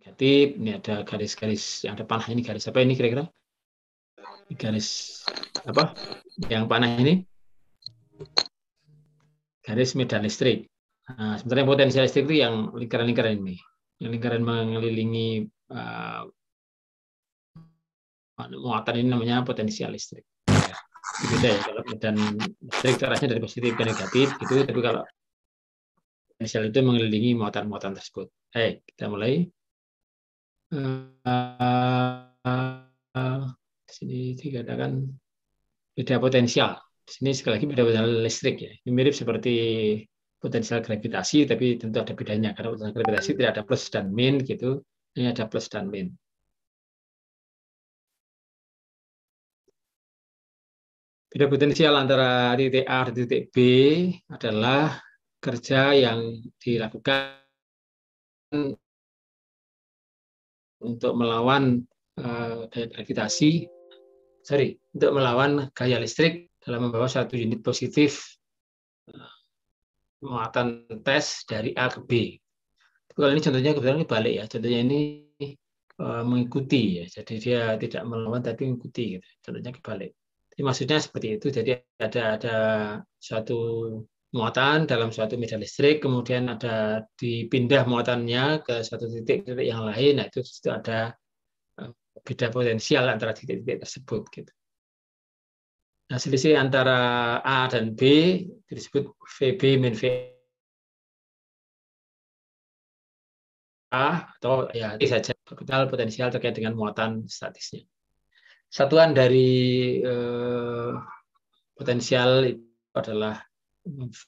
negatif. Ini ada garis-garis yang ada panah ini, garis apa ini kira-kira? Garis apa? Yang panah ini garis medan listrik. Nah, sementara potensial listrik itu yang lingkaran-lingkaran ini, yang lingkaran mengelilingi muatan ini namanya potensial listrik. Ya, beda ya, kalau medan listrik arahnya dari positif ke negatif gitu, tapi kalau potensial itu mengelilingi muatan-muatan tersebut. Kita mulai. Di sini dikatakan beda potensial. Di sini sekali lagi beda potensial listrik ya. Ini mirip seperti potensial gravitasi, tapi tentu ada bedanya. Karena potensial gravitasi tidak ada plus dan min gitu. Ini ada plus dan min. Beda potensial antara titik A dan titik B adalah kerja yang dilakukan untuk melawan gaya gravitasi, untuk melawan gaya listrik dalam membawa satu unit positif muatan tes dari A ke B. Kalau ini contohnya kebetulan ini balik ya, contohnya ini mengikuti ya, jadi dia tidak melawan tapi mengikuti gitu. Contohnya kebalik. Jadi maksudnya seperti itu. Jadi ada suatu muatan dalam suatu medan listrik, kemudian ada dipindah muatannya ke satu titik yang lain. Nah itu ada beda potensial antara titik-titik tersebut gitu. Nah, selisih antara A dan B disebut VB min VA atau ya itu saja total potensial terkait dengan muatan statisnya. Satuan dari potensial itu adalah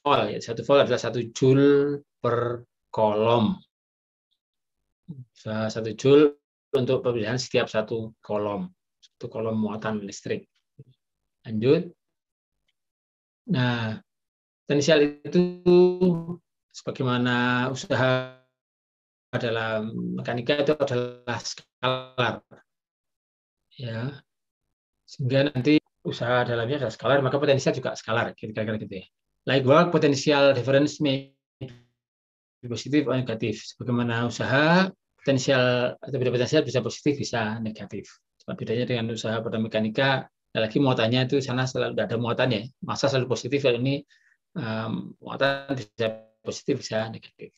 volt. Ya. Satu volt adalah 1 joule per kolom. 1 joule untuk pemilihan setiap satu kolom muatan listrik. Lanjut. Nah, potensial itu sebagaimana usaha dalam mekanika itu adalah skalar. Ya. Sehingga nanti usaha dalamnya adalah skalar, maka potensial juga skalar, kira-kira gitu ya. Like work, potensial difference may be positif atau negatif. Sebagaimana usaha, potensial atau beda potensial bisa positif, bisa negatif. Bedanya dengan usaha pada mekanika, lagi muatannya itu sana selalu ada muatan ya, massa selalu positif, kalau ini muatan bisa positif, bisa negatif.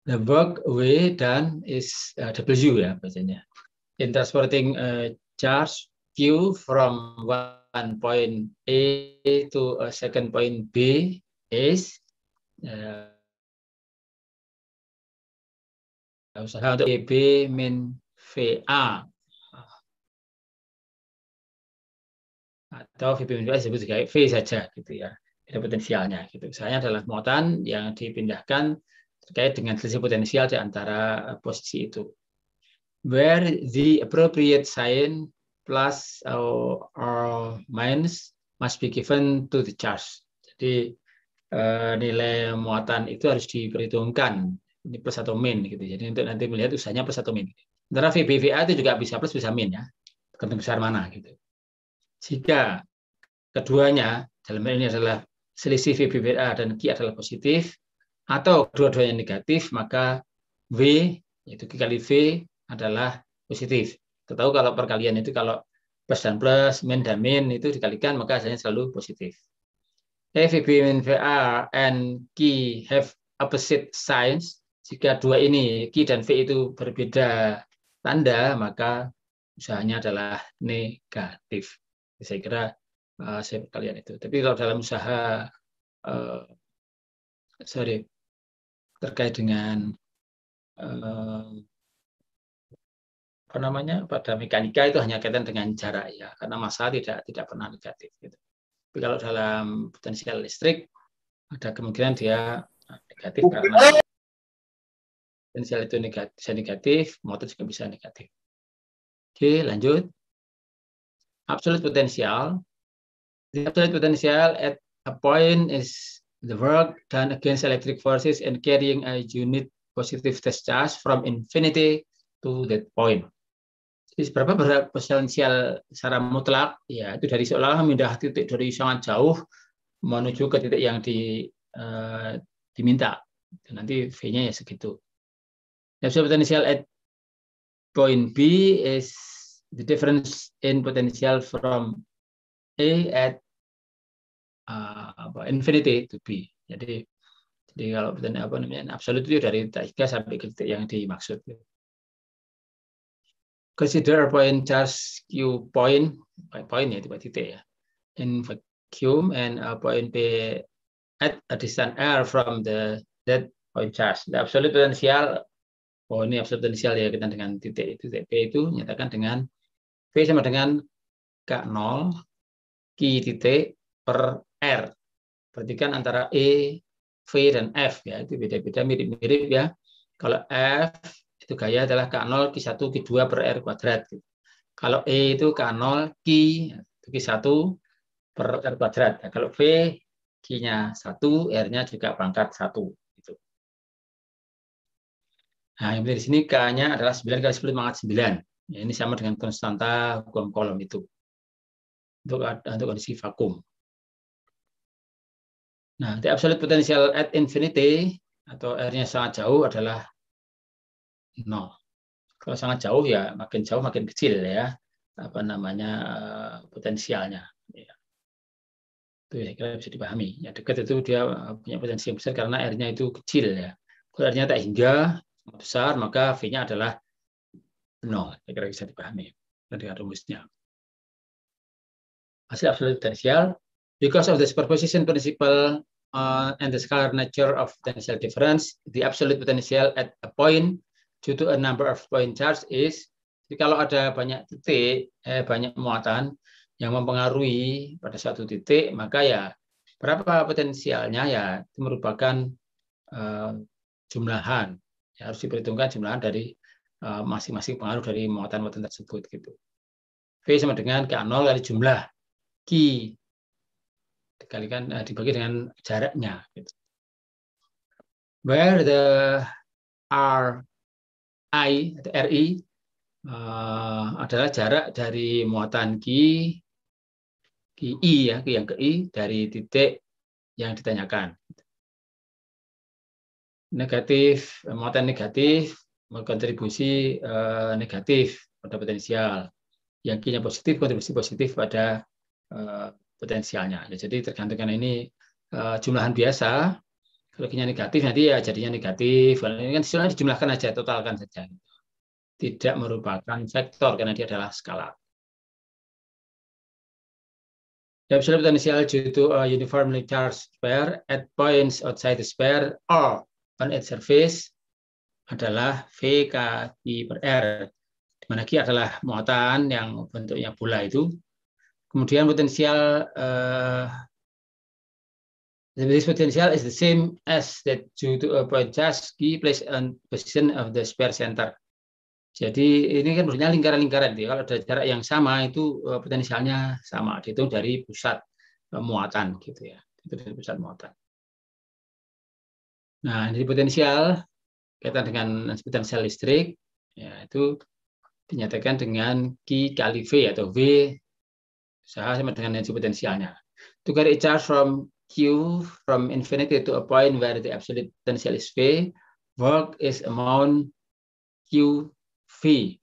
The work W done is W ya bacanya. In transporting charge Q from one point A to a second point B is usaha untuk EB min VA atau VB min VA disebut sebagai V saja gitu ya. Ada potensialnya gitu. Usahanya adalah muatan yang dipindahkan terkait dengan selisih potensial di antara posisi itu. Where the appropriate sign plus or minus must be given to the charge. Jadi nilai muatan itu harus diperhitungkan, ini plus atau min gitu. Jadi untuk nanti melihat usahanya plus atau min. Sementara VBVA itu juga bisa plus bisa min ya, tergantung besar mana gitu. Jika keduanya dalam hal ini adalah selisih VBVA dan Q adalah positif atau kedua-duanya negatif, maka W yaitu Q kali V adalah positif. Kita tahu kalau perkalian itu kalau plus dan plus, min dan min itu dikalikan maka hasilnya selalu positif. If VB min VA and Q have opposite signs, jika dua ini Q dan V itu berbeda tanda, maka usahanya adalah negatif. Saya kira saya kalian itu. Tapi kalau dalam usaha terkait dengan apa namanya pada mekanika itu hanya kaitan dengan jarak ya, karena massa tidak pernah negatif gitu. Tapi kalau dalam potensial listrik ada kemungkinan dia negatif karena potensial itu bisa negatif, motor juga bisa negatif. Oke, lanjut. Absolute potential. The absolute potential at a point is the work done against electric forces and carrying a unit positive test charge from infinity to that point. Jadi seberapa potensial secara mutlak ya itu dari seolah-olah memindah titik dari sangat jauh menuju ke titik yang diminta. Nanti V-nya ya segitu. Absolute potential at point B is the difference in potential from A at infinity to B. Jadi kalau apa namanya absolut itu dari titik 3 sampai ke titik yang dimaksud. Consider a point charge Q point ya titik ya in vacuum and a point P at a distance R from that point charge. The absolute potential, ini absolute potential ya, kita dengan titik P itu nyatakan dengan V sama dengan K0 Q titik per R. Perhatikan antara E, V, dan F ya, itu beda-beda mirip-mirip ya. Kalau F itu gaya adalah K0 Q1 Q2 per R kuadrat. Kalau E itu K0 Q itu Q1 per R kuadrat. Nah, kalau V Q-nya 1, R-nya juga pangkat 1. Gitu. Nah, yang di sini K-nya adalah 9 kali 10 pangkat 9. Ya, ini sama dengan konstanta hukum kolom itu. Untuk kondisi vakum. Nah, the absolute potential at infinity atau R-nya sangat jauh adalah 0. Kalau sangat jauh ya makin jauh makin kecil ya apa namanya potensialnya. Ya. Itu ya kira bisa dipahami. Ya dekat itu dia punya potensi yang besar karena R-nya itu kecil ya. Kalau R-nya tak hingga besar maka V-nya adalah 0. Ya kira bisa dipahami dengan rumusnya. Hasil absolute potential because of the superposition principle and the scalar nature of potential difference, the absolute potential at a point due to a number of point charge is, jadi kalau ada banyak titik, banyak muatan yang mempengaruhi pada satu titik, maka ya berapa potensialnya ya itu merupakan jumlahan. Ya, harus diperhitungkan jumlahan dari masing-masing pengaruh dari muatan-muatan tersebut gitu. V sama dengan K0 kali jumlah Q dikalikan dibagi dengan jaraknya. Gitu. Where the RI atau RI adalah jarak dari muatan QI ya, yang ke I dari titik yang ditanyakan. Negatif, muatan negatif berkontribusi negatif pada potensial. Yang Q-nya positif, kontribusi positif pada potensialnya. Ya, jadi tergantung ini jumlahan biasa. Kalau Q-nya negatif nanti ya jadinya negatif. Ini kan istilahnya dijumlahkan aja, totalkan saja. Tidak merupakan vektor karena dia adalah skalar. The absolute potential due to a uniformly charged sphere at points outside the sphere or on its surface adalah V K per R. Di mana Q adalah muatan yang bentuknya bola itu. Kemudian potensial this potential is the same as that due to a point charge Q placed on position of the sphere center. Jadi ini kan maksudnya lingkaran-lingkaran. Kalau ada jarak yang sama itu potensialnya sama. Dihitung dari pusat muatan gitu ya. Itu dari pusat muatan. Nah, ini potensial kaitan dengan potensial listrik ya itu dinyatakan dengan Q kali V atau V sama dengan energi potensialnya. To carry a charge from Q from infinity to a point where the absolute potential is V, work is amount Q V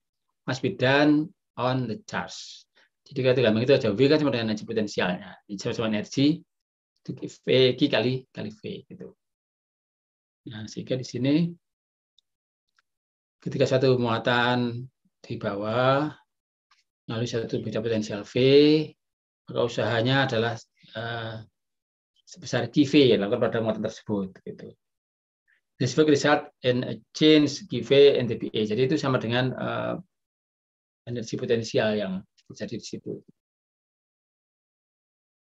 must be done on the charge. Jadi kalau gampang itu aja V kan sama dengan energi potensialnya. Ini sama energi itu V Q kali V gitu. Nah, sehingga di sini ketika satu muatan di bawah lalu satu beda potensial V, maka usahanya adalah sebesar QV yang dilakukan pada muatan tersebut gitu. This will result in a change QV and dPA. Jadi itu sama dengan energi potensial yang terjadi di situ.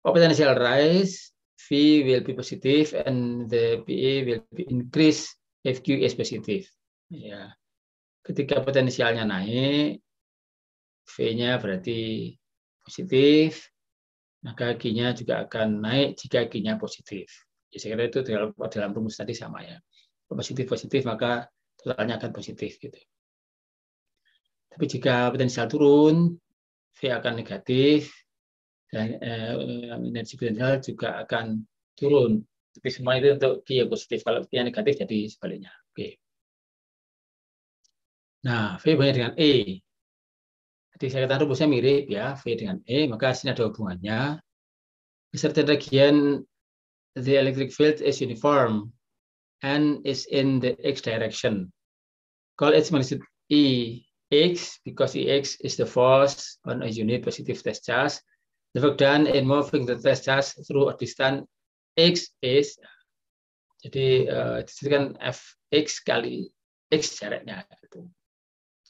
Potential rise, V will be positive and the PA will be increase if Q is positive. Ya. Ketika potensialnya naik, V-nya berarti positif, maka Q-nya juga akan naik jika Q-nya positif. Ya, saya kira itu dalam rumus tadi sama ya. Positif-positif maka totalnya akan positif gitu. Tapi jika potensial turun, V akan negatif dan energi potensial juga akan turun. Tapi semua itu untuk Q yang positif. Kalau Q yang negatif jadi sebaliknya. Oke. Nah, V hubungannya dengan E. Jadi saya katakan rumusnya mirip ya, V dengan E, maka sini ada hubungannya. A certain region, the electric field is uniform and is in the x direction. Call its magnitude EX because EX is the force on a unit positive test charge. The work done in moving the test charge through a distance X is, jadi itu kan Fx kali X jaraknya.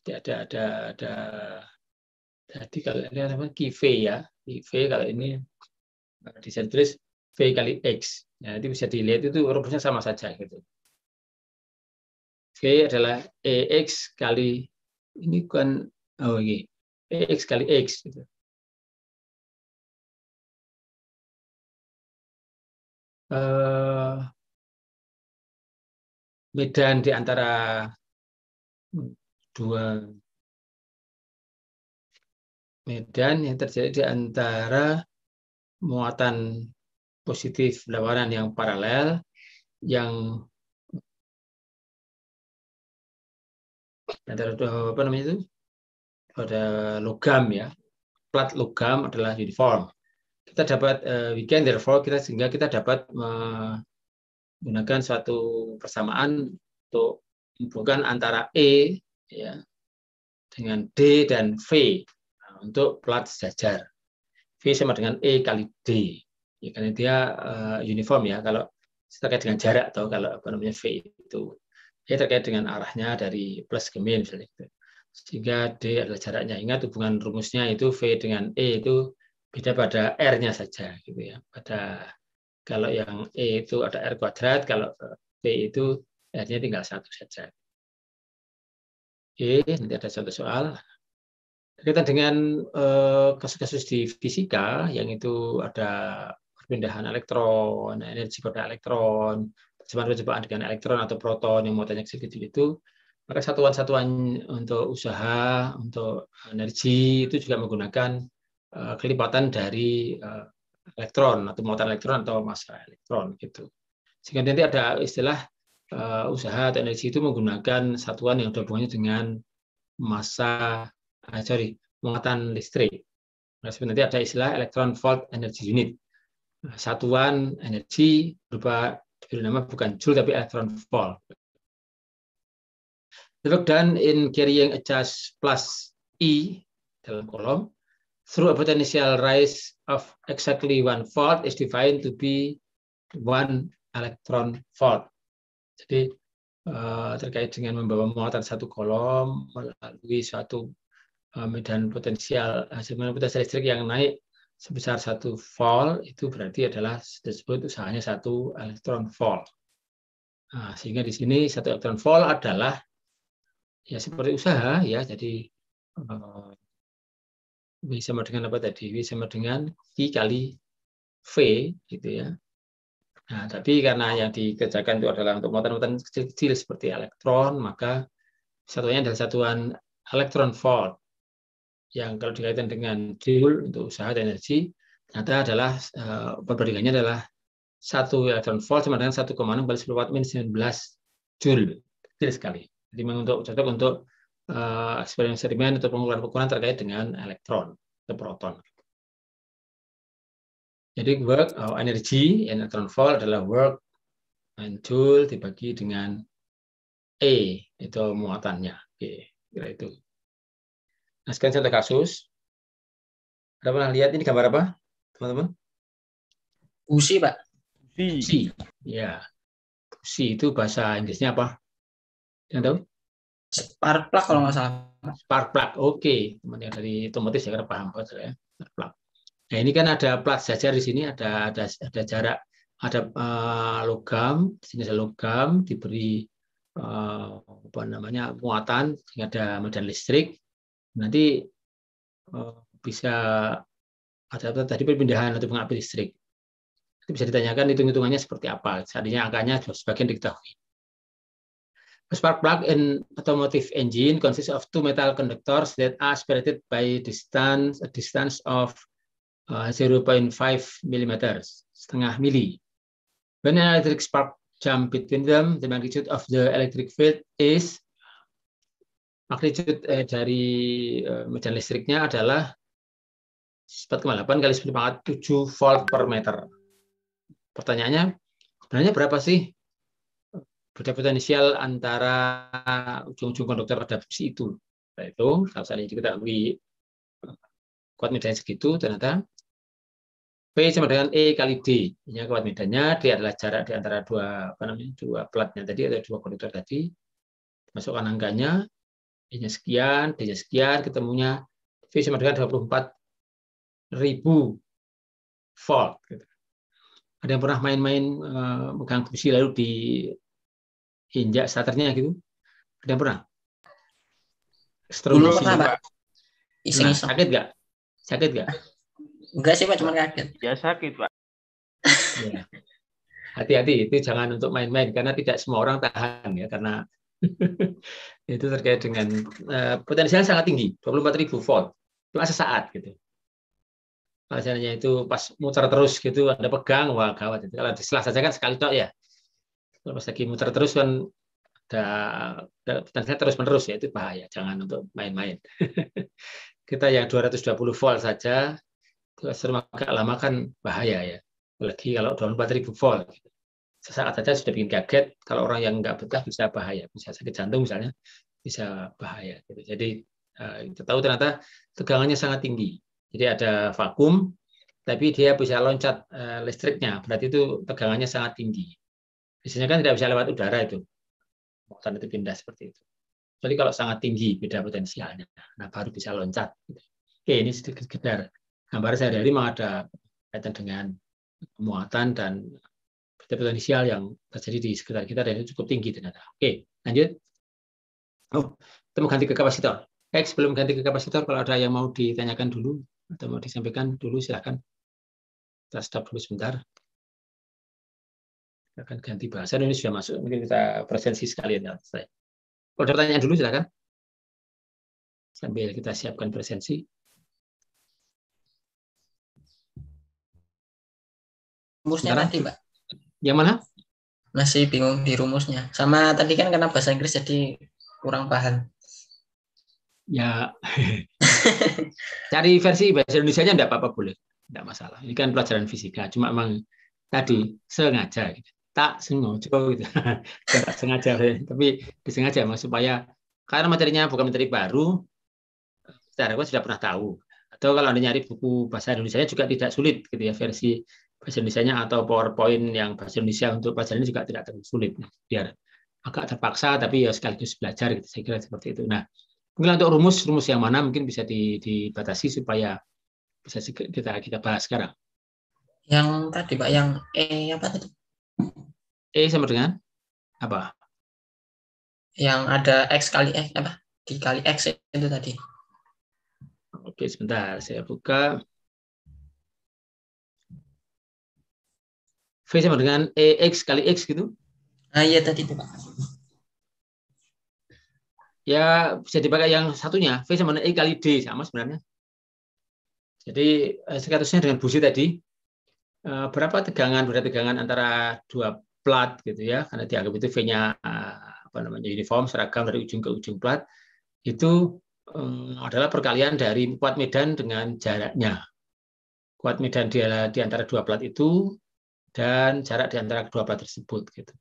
Jadi ada jadi kalau ini namanya QV ya, QV kalau ini bisa ditulis V kali X. Nah, itu bisa dilihat itu rumusnya sama saja gitu. V adalah EX kali ini kan EX kali X gitu. Medan di antara dua medan yang terjadi di antara muatan positif berlawanan yang paralel yang antara apa namanya itu pada logam ya, plat logam adalah uniform. Kita dapat weekend therefore sehingga kita dapat menggunakan suatu persamaan untuk menghubungkan antara E ya dengan D dan V untuk plat sejajar. V sama dengan E kali D. Ya, karena dia uniform ya kalau terkait dengan jarak atau kalau apa namanya V itu ya terkait dengan arahnya dari plus ke min misalnya gitu. Sehingga D adalah jaraknya. Ingat hubungan rumusnya itu V dengan E itu beda pada R-nya saja gitu ya. Pada kalau yang E itu ada R kuadrat, kalau V itu R-nya tinggal satu saja. Oke, nanti ada satu soal. Berkaitan dengan kasus-kasus di fisika yang itu ada perpindahan elektron, energi pada elektron, percobaan dengan elektron atau proton yang muatannya kecil-kecil itu, maka satuan-satuan untuk usaha, untuk energi itu juga menggunakan kelipatan dari elektron atau muatan elektron atau massa elektron gitu. Sehingga nanti ada istilah usaha atau energi itu menggunakan satuan yang ada hubungannya dengan massa muatan listrik. Nah, sebenarnya ada istilah electron volt energy unit. Satuan energi berupa diberi nama bukan joule tapi electron volt. The work done in carrying a charge plus E dalam kolom through a potential rise of exactly 1 volt is defined to be 1 electron volt. Jadi terkait dengan membawa muatan satu kolom melalui suatu medan potensial listrik yang naik sebesar 1 volt itu berarti adalah disebut usahanya 1 elektron volt. Nah, sehingga di sini 1 elektron volt adalah ya seperti usaha ya, jadi V sama dengan apa tadi? V sama dengan I kali V gitu ya. Nah, tapi karena yang dikerjakan itu adalah untuk muatan-muatan kecil-kecil seperti elektron, maka satuannya adalah satuan elektron volt. Yang kalau dikaitkan dengan joule untuk usaha dan energi, ternyata adalah perbandingannya adalah 1 elektron volt sama dengan 1,6 kali 10 watt min 19 joule. Kecil sekali. Jadi memang cocok untuk eksperimen atau pengukuran terkait dengan elektron atau proton. Jadi work energi elektron volt adalah work and joule dibagi dengan E, itu muatannya. Oke, kira itu. Nah, sekarang contoh kasus. Ada pernah lihat ini gambar apa, teman-teman? Busi, Pak. Busi. Ya. Busi itu bahasa Inggrisnya apa? Yang tahu? Spark plug kalau nggak salah. Spark plug. Oke. Teman yang dari otomotif saya kira paham ya. Spark plug. Nah, ini kan ada plat saja di sini, ada jarak, ada logam, di sini ada logam diberi apa namanya muatan, sehingga ada medan listrik. Nanti bisa ada tadi perpindahan atau pengambil listrik. Itu bisa ditanyakan hitung-hitungannya seperti apa. Seandainya angkanya sebagian diketahui. A spark plug in automotive engine consists of 2 metal conductors that are separated by a distance of 0.5 mm, setengah mili. When an electric spark jump between them, the magnitude of the electric field is magnitude dari medan listriknya adalah 4,8 kali 10⁻⁷ volt per meter. Pertanyaannya, sebenarnya berapa sih beda potensial antara ujung-ujung konduktor pada besi itu? Itu kalau misalnya diketahui kuat medannya segitu, ternyata P sama dengan E kali D. Ini kuat medannya, D adalah jarak di antara dua platnya tadi atau dua konduktor tadi. Masukkan angkanya, E-nya sekian, D-nya sekian, ketemunya V sama dengan 24.000 volt. Ada yang pernah main-main megang besi lalu diinjak starternya gitu? Ada yang pernah? Dulu pernah, Pak. Nah, sakit nggak? Sakit nggak? Enggak sih, Pak, cuma kaget. Ya sakit, Pak. Ya. Hati-hati, itu jangan untuk main-main karena tidak semua orang tahan ya, karena itu terkait dengan potensial sangat tinggi, 24.000 volt. Cuma sesaat gitu. Misalnya itu pas muter terus gitu, Anda pegang, wah gawat itu. Kalau diselah saja kan sekali tok ya. Kalau pas lagi muter terus kan ada potensial terus-menerus ya, itu bahaya. Jangan untuk main-main. Kita yang 220 volt saja, agak lama kan bahaya ya. Apalagi kalau 24.000 volt. Sesaat saja sudah bikin kaget. Kalau orang yang nggak betah bisa bahaya. Bisa sakit jantung misalnya, bisa bahaya. Jadi kita tahu ternyata tegangannya sangat tinggi. Jadi ada vakum, tapi dia bisa loncat listriknya. Berarti itu tegangannya sangat tinggi. Biasanya kan tidak bisa lewat udara itu. Muatan itu pindah seperti itu. Jadi kalau sangat tinggi beda potensialnya, nah baru bisa loncat. Oke, ini sedikit sekedar gambar sehari-hari memang ada kaitan dengan muatan dan beda potensial yang terjadi di sekitar kita dan itu cukup tinggi ternyata. Oke, lanjut. Oh, kita mau ganti ke kapasitor. Sebelum ganti ke kapasitor, kalau ada yang mau ditanyakan dulu atau mau disampaikan dulu, silakan. Kita stop dulu sebentar. Kita akan ganti bahasa. Ini sudah masuk. Mungkin kita presensi sekalian. Ya. Kalau ada pertanyaan dulu, silakan. Sambil kita siapkan presensi. Rumusnya tadi, Pak. Yang mana? Masih bingung di rumusnya. Sama tadi kan karena bahasa Inggris jadi kurang paham. Ya, cari versi bahasa Indonesianya enggak apa-apa boleh, enggak masalah. Ini kan pelajaran fisika, cuma memang tadi sengaja, gitu. Tak sengaja, gitu. Tak sengaja, tapi disengaja mas supaya karena materinya bukan materi baru, kita harapkan sudah pernah tahu. Atau kalau Anda nyari buku bahasa Indonesia juga tidak sulit, gitu ya, versi bahasa Indonesia atau PowerPoint yang bahasa Indonesia untuk pelajaran ini juga tidak terlalu sulit, biar agak terpaksa tapi ya sekaligus belajar, gitu. Saya kira seperti itu. Nah. Mungkin untuk rumus yang mana mungkin bisa dibatasi supaya bisa kita bahas sekarang. Yang tadi Pak, yang E apa tadi? E sama dengan apa? Yang ada X kali X apa? Dikali X itu tadi. Oke, sebentar saya buka. V sama dengan EX kali X gitu. Ah iya tadi Pak. Ya bisa dipakai yang satunya, V sama dengan E kali D, sama sebenarnya. Jadi statusnya dengan busi tadi, berapa tegangan antara dua plat gitu ya, karena dianggap itu V-nya uniform, seragam dari ujung ke ujung plat, itu adalah perkalian dari kuat medan dengan jaraknya. Kuat medan di antara dua plat itu dan jarak di antara kedua plat tersebut gitu.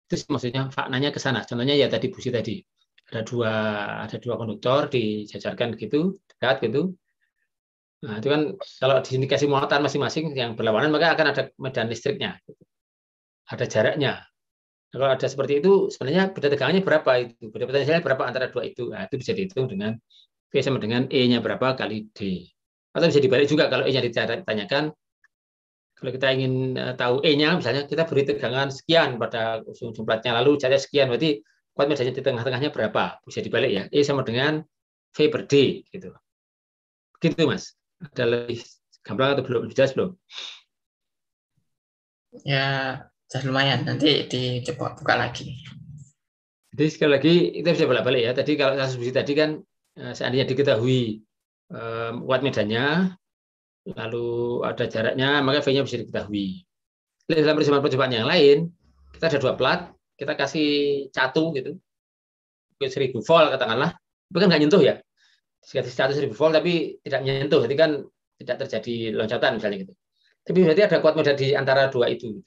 Itu maksudnya maknanya ke sana. Contohnya ya tadi busi tadi. Ada dua konduktor dijajarkan gitu, dekat gitu. Nah, itu kan kalau di sini kasih muatan masing-masing yang berlawanan maka akan ada medan listriknya. Gitu. Ada jaraknya. Nah, kalau ada seperti itu sebenarnya beda tegangannya berapa itu? Beda potensialnya berapa antara dua itu? Nah, itu bisa dihitung dengan V sama dengan E-nya berapa kali D. Atau bisa dibalik juga kalau E-nya ditanyakan. Kalau kita ingin tahu E-nya, misalnya kita beri tegangan sekian pada ujung platnya, lalu jaraknya sekian, berarti kuat medannya di tengah-tengahnya berapa? Bisa dibalik ya. E sama dengan V per D. Gitu. Begitu, Mas. Ada lebih gampang atau belum? Jelas belum? Ya, sudah lumayan. Nanti dicoba buka lagi. Jadi sekali lagi kita bisa bolak-balik ya. Tadi kalau kasus busi tadi kan seandainya diketahui kuat medannya, lalu ada jaraknya, maka V-nya bisa diketahui. Dalam percobaan yang lain, kita ada dua plat, kita kasih catu gitu. 1000 volt katakanlah, itu kan nggak nyentuh ya. 100.000 volt tapi tidak menyentuh, berarti kan tidak terjadi loncatan misalnya gitu. Tapi berarti ada kuat medan di antara dua itu.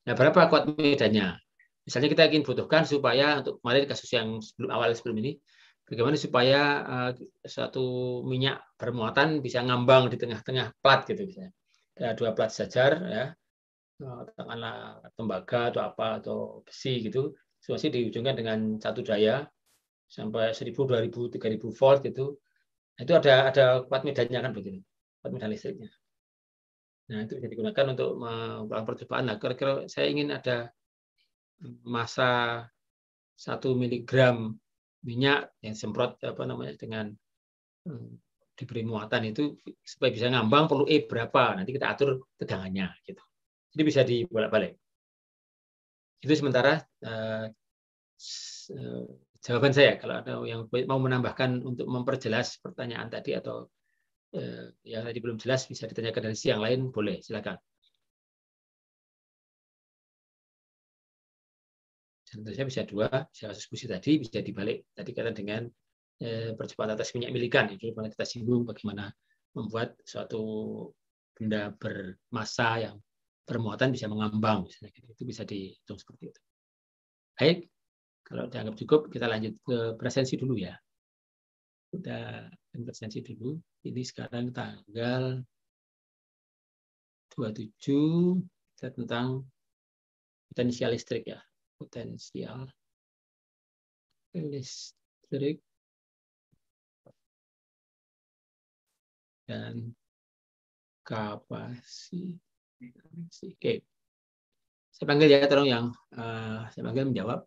Nah, berapa kuat medannya? Misalnya kita ingin butuhkan supaya untuk kemarin kasus yang sebelum ini, bagaimana supaya satu minyak bermuatan bisa ngambang di tengah-tengah plat gitu misalnya. Ada 2 plat sejajar ya, katakanlah tembaga atau apa atau besi gitu, masih dihubungkan dengan satu daya sampai 1000, 2000, 3000 volt gitu. Itu ada kuat medannya kan begitu, kuat medan listriknya. Nah, itu bisa digunakan untuk melakukan percobaan. Nah, kira-kira saya ingin ada massa 1 miligram minyak yang semprot dengan diberi muatan itu supaya bisa ngambang perlu E berapa. Nanti kita atur tegangannya gitu. Jadi bisa dibolak-balik. Itu sementara jawaban saya. Kalau ada yang mau menambahkan untuk memperjelas pertanyaan tadi atau yang tadi belum jelas bisa ditanyakan dari yang lain, boleh, silakan. Contohnya bisa 2, bisa kasus busi tadi bisa dibalik tadi kata dengan percepatan atas minyak milikan. Itu pernah kita singgung bagaimana membuat suatu benda bermassa yang bermuatan bisa mengambang, misalnya itu bisa dihitung seperti itu. Baik, kalau dianggap cukup kita lanjut ke presensi dulu ya. Udah presensi dulu. Ini sekarang tanggal 27 tentang potensial listrik ya. Potensial listrik dan kapasitas. Oke. Saya panggil ya, tolong yang saya panggil menjawab.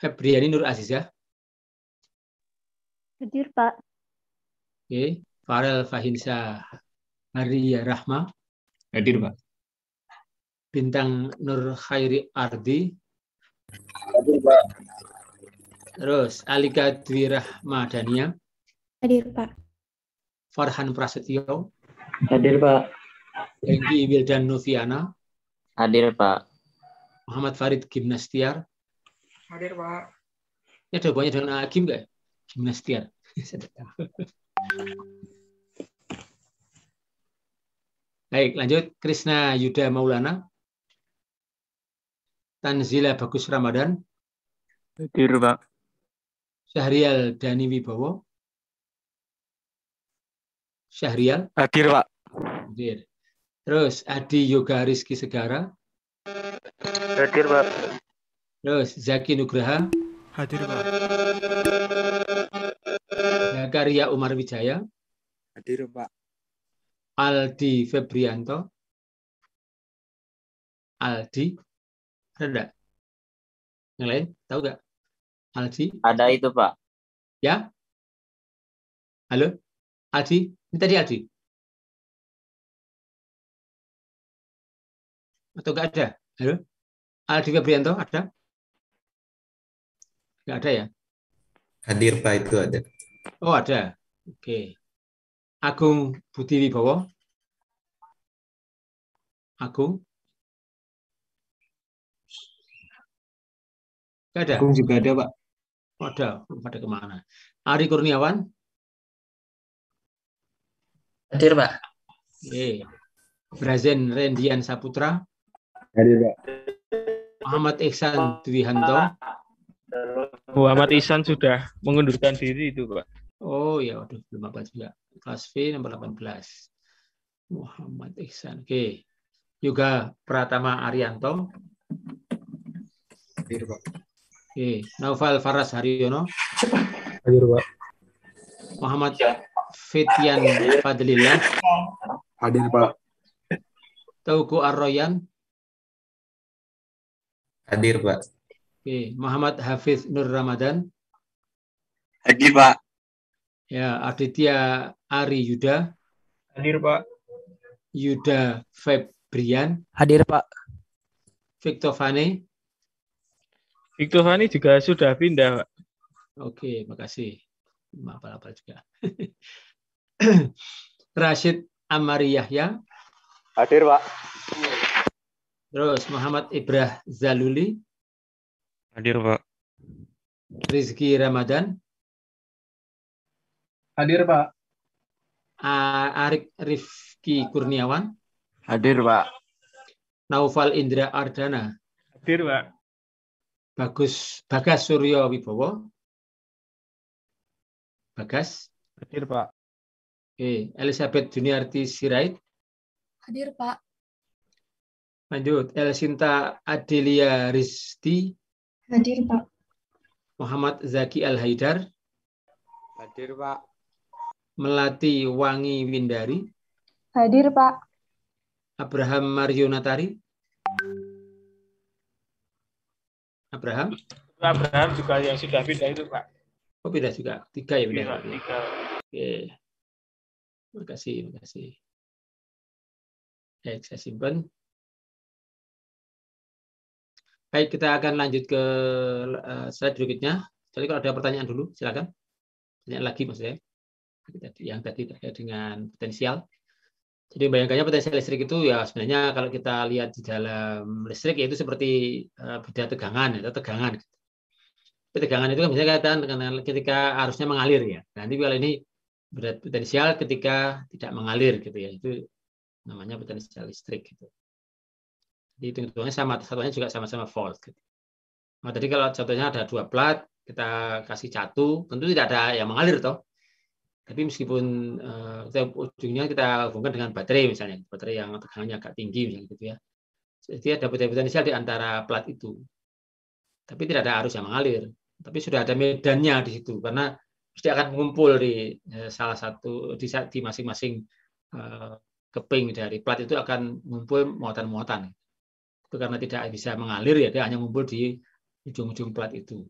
Febriani Nur Aziza. Hadir, Pak. Oke. Farel Fahinsa Haria Rahma. Hadir, Pak. Bintang Nur Khairi Ardi. Hadir, Pak. Terus Alika Dwi Rahmadania. Hadir, Pak. Farhan Prasetyo. Hadir, Pak. Hengki Wildan Noviana. Hadir, Pak. Muhammad Farid Gimnastiar. Hadir, Pak. Ini ada hubungannya dengan Agim nggak? Gimnastiar. Baik, lanjut. Krisna Yuda Maulana. Tanzila Bagus Ramadan. Hadir, Pak. Syahrial Dani Wibowo. Syahrial. Hadir, Pak. Hadir. Terus Adi Yoga Rizky Segara. Hadir, Pak. Terus Zaki Nugraha. Hadir, Pak. Zakaria Umar Wijaya. Hadir, Pak. Aldi Febrianto. Aldi. Ada enggak? Yang lain? Tahu nggak? Aldi? Ada itu, Pak. Ya? Halo? Aldi? Ini tadi Aldi? Atau nggak ada? Halo? Aldi Febrianto ada? Nggak ada ya? Hadir, Pak, itu ada. Oh, ada. Oke. Agung Budi Wibowo. Agung? Nggak ada? Agung juga ada, Pak. Oh, ada. Pada kemana? Ari Kurniawan? Hadir, Pak. Oke. Brazen Rendian Saputra. Hadir, Pak. Muhammad Ihsan Dwihanto. Muhammad Ihsan sudah mengundurkan diri itu, Pak. Oh ya, waduh, belum apa juga. Kelas V nomor 18. Muhammad Ihsan. Oke. Juga Pratama Arianto. Hadir, Pak. Oke. Naufal Faras Haryono. Hadir, Pak. Muhammad Fitian Fadlillah. Hadir, Pak. Tauku Arroyan. Hadir, Pak. Oke. Muhammad Hafiz Nur Ramadan. Hadir, Pak. Ya, Aditya Ari Yuda. Hadir, Pak. Yuda Febrian. Hadir, Pak. Victor Fane. Victor Fani juga sudah pindah, Pak. Oke, makasih. Apa-apa juga. Rashid Amari Yahya. Hadir, Pak. Terus Muhammad Ibrah Zaluli. Hadir, Pak. Rizky Ramadan, Hadir, Pak. Arik Rifki Kurniawan, Hadir, Pak. Naufal Indra Ardana, Hadir, Pak. Bagas Suryo Wibowo, Bagas, Hadir, Pak. Elizabeth Juniarti Sirait, Hadir, Pak. lanjut Elsinta Adelia Rizdi, Hadir, Pak. Muhammad Zaki Al-Haidar, Hadir, Pak. Melati Wangi Windari, Hadir, Pak. Abraham Mario Natari, Abraham, juga yang sudah pindah itu, Pak. oh beda juga, 3 ya Iya, benar. Pak. 3. Oke, terima kasih. Baik, saya simpan. Baik, kita akan lanjut ke slide berikutnya. Jadi kalau ada pertanyaan dulu, silakan. Pertanyaan lagi maksudnya. Yang tadi terkait dengan potensial. Jadi bayangkannya potensial listrik itu ya sebenarnya kalau kita lihat di dalam listrik yaitu seperti beda tegangan atau tegangan. Tegangan itu kan biasanya kaitan dengan ketika arusnya mengalir ya. Nanti kalau ini beda potensial ketika tidak mengalir gitu ya. Itu namanya potensial listrik gitu. Jadi hitung-hitungannya sama, satuannya juga sama-sama volt. Gitu. Nah, tadi kalau contohnya ada 2 plat, kita kasih catu, tentu tidak ada yang mengalir toh. Tapi meskipun ujungnya kita hubungkan dengan baterai misalnya, baterai yang tegangannya agak tinggi misalnya gitu ya. Jadi ada potensial di antara plat itu. Tapi tidak ada arus yang mengalir. Tapi sudah ada medannya di situ karena pasti akan mengumpul di salah satu di masing-masing keping dari plat itu akan mengumpul muatan-muatan. Itu karena tidak bisa mengalir ya dia hanya ngumpul di ujung-ujung plat itu.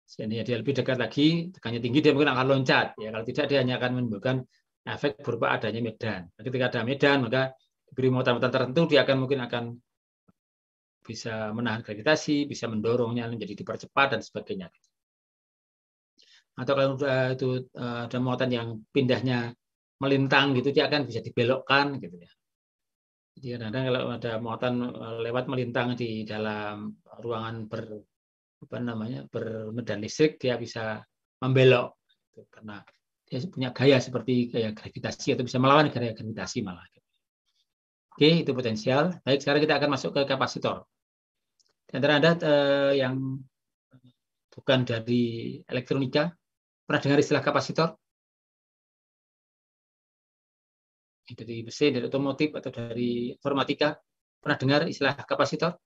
Sehingga dia lebih dekat lagi, tegangannya tinggi dia mungkin akan loncat ya. Kalau tidak dia hanya akan menimbulkan efek berupa adanya medan. Ketika ada medan maka diberi muatan-muatan tertentu dia mungkin akan bisa menahan gravitasi, bisa mendorongnya menjadi dipercepat dan sebagainya. Atau kalau itu ada muatan yang pindahnya melintang gitu dia akan bisa dibelokkan gitu ya. Jadi kadang-kadang kalau ada muatan lewat melintang di dalam ruangan bermedan listrik dia bisa membelok gitu, karena dia punya gaya seperti gaya gravitasi atau bisa melawan gaya gravitasi malah. Oke, itu potensial. Baik, sekarang kita akan masuk ke kapasitor. Di antara Anda yang bukan dari elektronika pernah dengar istilah kapasitor? Dari mesin, dari otomotif, atau dari informatika, pernah dengar istilah kapasitor?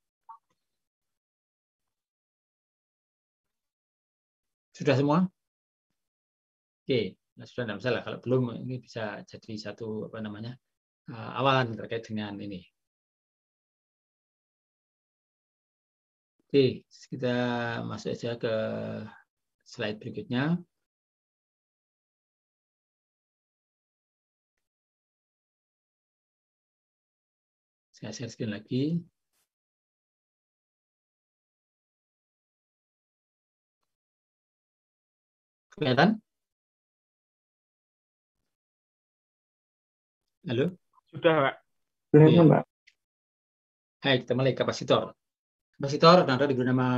Sudah semua? Oke, nah, sudah tidak masalah. Kalau belum, ini bisa jadi satu awalan terkait dengan ini. Oke, kita masuk saja ke slide berikutnya. Saya share screen lagi. Kelihatan? Halo? Sudah, Pak. Kelihatan, Pak. Hai, kita mulai kapasitor. Kapasitor kadang-kadang diberi nama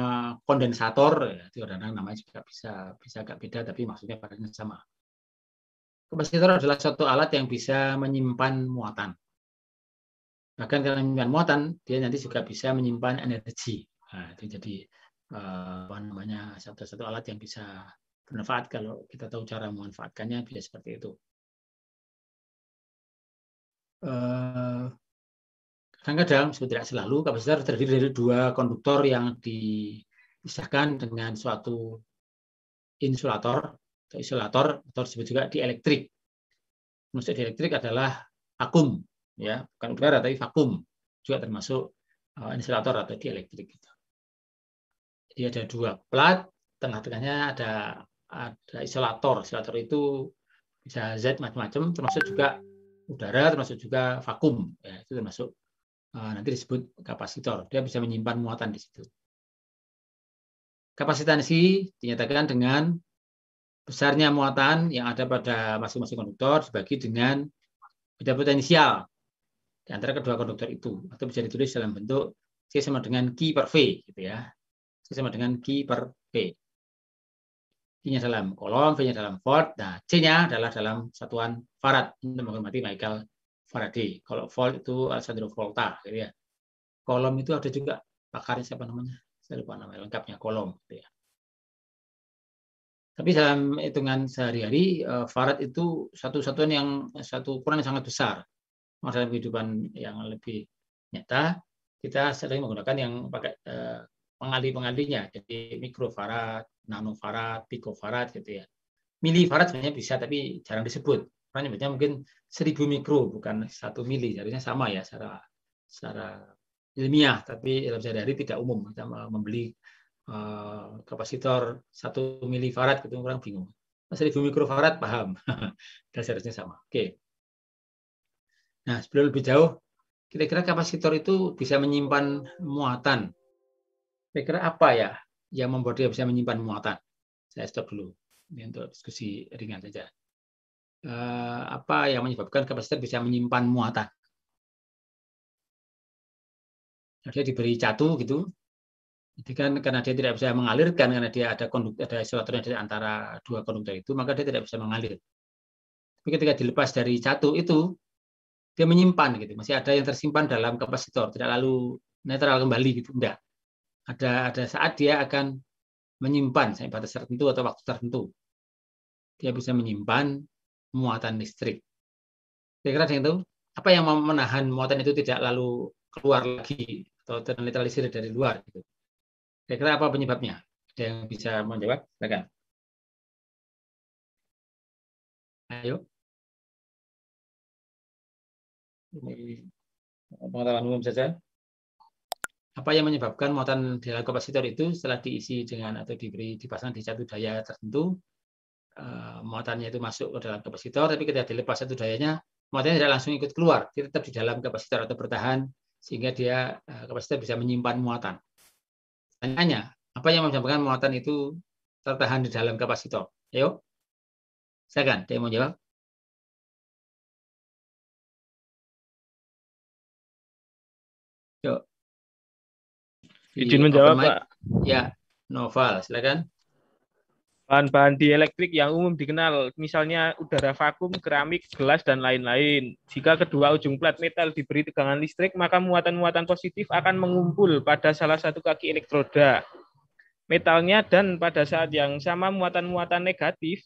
kondensator, ya, itu kadang-kadang namanya juga bisa agak beda, tapi maksudnya padanya sama. Kapasitor adalah suatu alat yang bisa menyimpan muatan. Bahkan kalau menyimpan muatan, dia nanti juga bisa menyimpan energi. Nah, itu jadi satu alat yang bisa bermanfaat kalau kita tahu cara memanfaatkannya, bisa seperti itu. Kadang-kadang, tidak selalu, kapasitor terdiri dari 2 konduktor yang dipisahkan dengan suatu insulator atau isolator, atau disebut juga dielektrik. Maksud dielektrik adalah vakum, ya, bukan udara tapi vakum, juga termasuk insulator atau dielektrik. Jadi ada 2 plat, tengah-tengahnya ada isolator. Isolator itu bisa zat macam-macam, termasuk juga udara, termasuk juga vakum. Ya, itu termasuk nanti disebut kapasitor. Dia bisa menyimpan muatan di situ. Kapasitansi dinyatakan dengan besarnya muatan yang ada pada masing-masing konduktor dibagi dengan beda potensial di antara kedua konduktor itu, atau bisa ditulis dalam bentuk C sama dengan Q per V, gitu ya. C sama dengan Q per V. I-nya dalam kolom, V-nya dalam volt, nah C-nya adalah dalam satuan farad untuk menghormati Michael Faraday. Kalau volt itu Alessandro Volta, gitu ya. Kolom itu ada juga pakarnya siapa namanya? Saya lupa nama lengkapnya, kolom. Gitu ya. Tapi dalam hitungan sehari-hari, farad itu satu ukuran yang sangat besar. Dalam kehidupan yang lebih nyata, kita sering menggunakan yang pakai pengali-pengalinya, jadi mikrofarad, nanofarad, pikofarad gitu ya. Milifarad sebenarnya bisa, tapi jarang disebut. Karena nyebutnya mungkin 1000 mikro, bukan 1 mili. Harusnya sama ya secara ilmiah, tapi dalam sehari-hari tidak umum. Kita membeli kapasitor 1 milifarad, gitu orang bingung. 1000 mikrofarad paham, dan seharusnya sama. Oke. Nah, sebelum lebih jauh, kira-kira kapasitor itu bisa menyimpan muatan. Kira-kira apa ya yang membuat dia bisa menyimpan muatan? Saya stop dulu. Ini untuk diskusi ringan saja. Apa yang menyebabkan kapasitor bisa menyimpan muatan? Dia diberi catu gitu. Jadi kan karena dia tidak bisa mengalirkan, karena dia ada isolatornya di antara dua konduktor itu, maka dia tidak bisa mengalir. Tapi ketika dilepas dari catu itu, dia menyimpan gitu. Masih ada yang tersimpan dalam kapasitor, tidak lalu netral kembali gitu, enggak. Ada saat dia akan menyimpan sampai batas tertentu atau waktu tertentu. Dia bisa menyimpan muatan listrik. Kira-kira ada yang tahu apa yang menahan muatan itu tidak lalu keluar lagi atau ternetralisir dari luar gitu. Kira-kira apa penyebabnya? Ada yang bisa menjawab? Silakan. Ayo. Ini pengetahuan umum saja. Apa yang menyebabkan muatan di dalam kapasitor itu setelah diisi dengan atau dipasang di satu daya tertentu, muatannya itu masuk ke dalam kapasitor, tapi ketika dilepas satu dayanya, muatannya tidak langsung ikut keluar, dia tetap di dalam kapasitor atau bertahan, sehingga dia kapasitor bisa menyimpan muatan. Pertanyaannya, apa yang menyebabkan muatan itu tertahan di dalam kapasitor? Ayo, silakan, dia mau jawab. Yuk. Izin menjawab, Pak. Ya, Noval, silakan. Bahan-bahan dielektrik yang umum dikenal, misalnya udara vakum, keramik, gelas, dan lain-lain. Jika kedua ujung plat metal diberi tegangan listrik, maka muatan-muatan positif akan mengumpul pada salah satu kaki elektroda metalnya, dan pada saat yang sama muatan-muatan negatif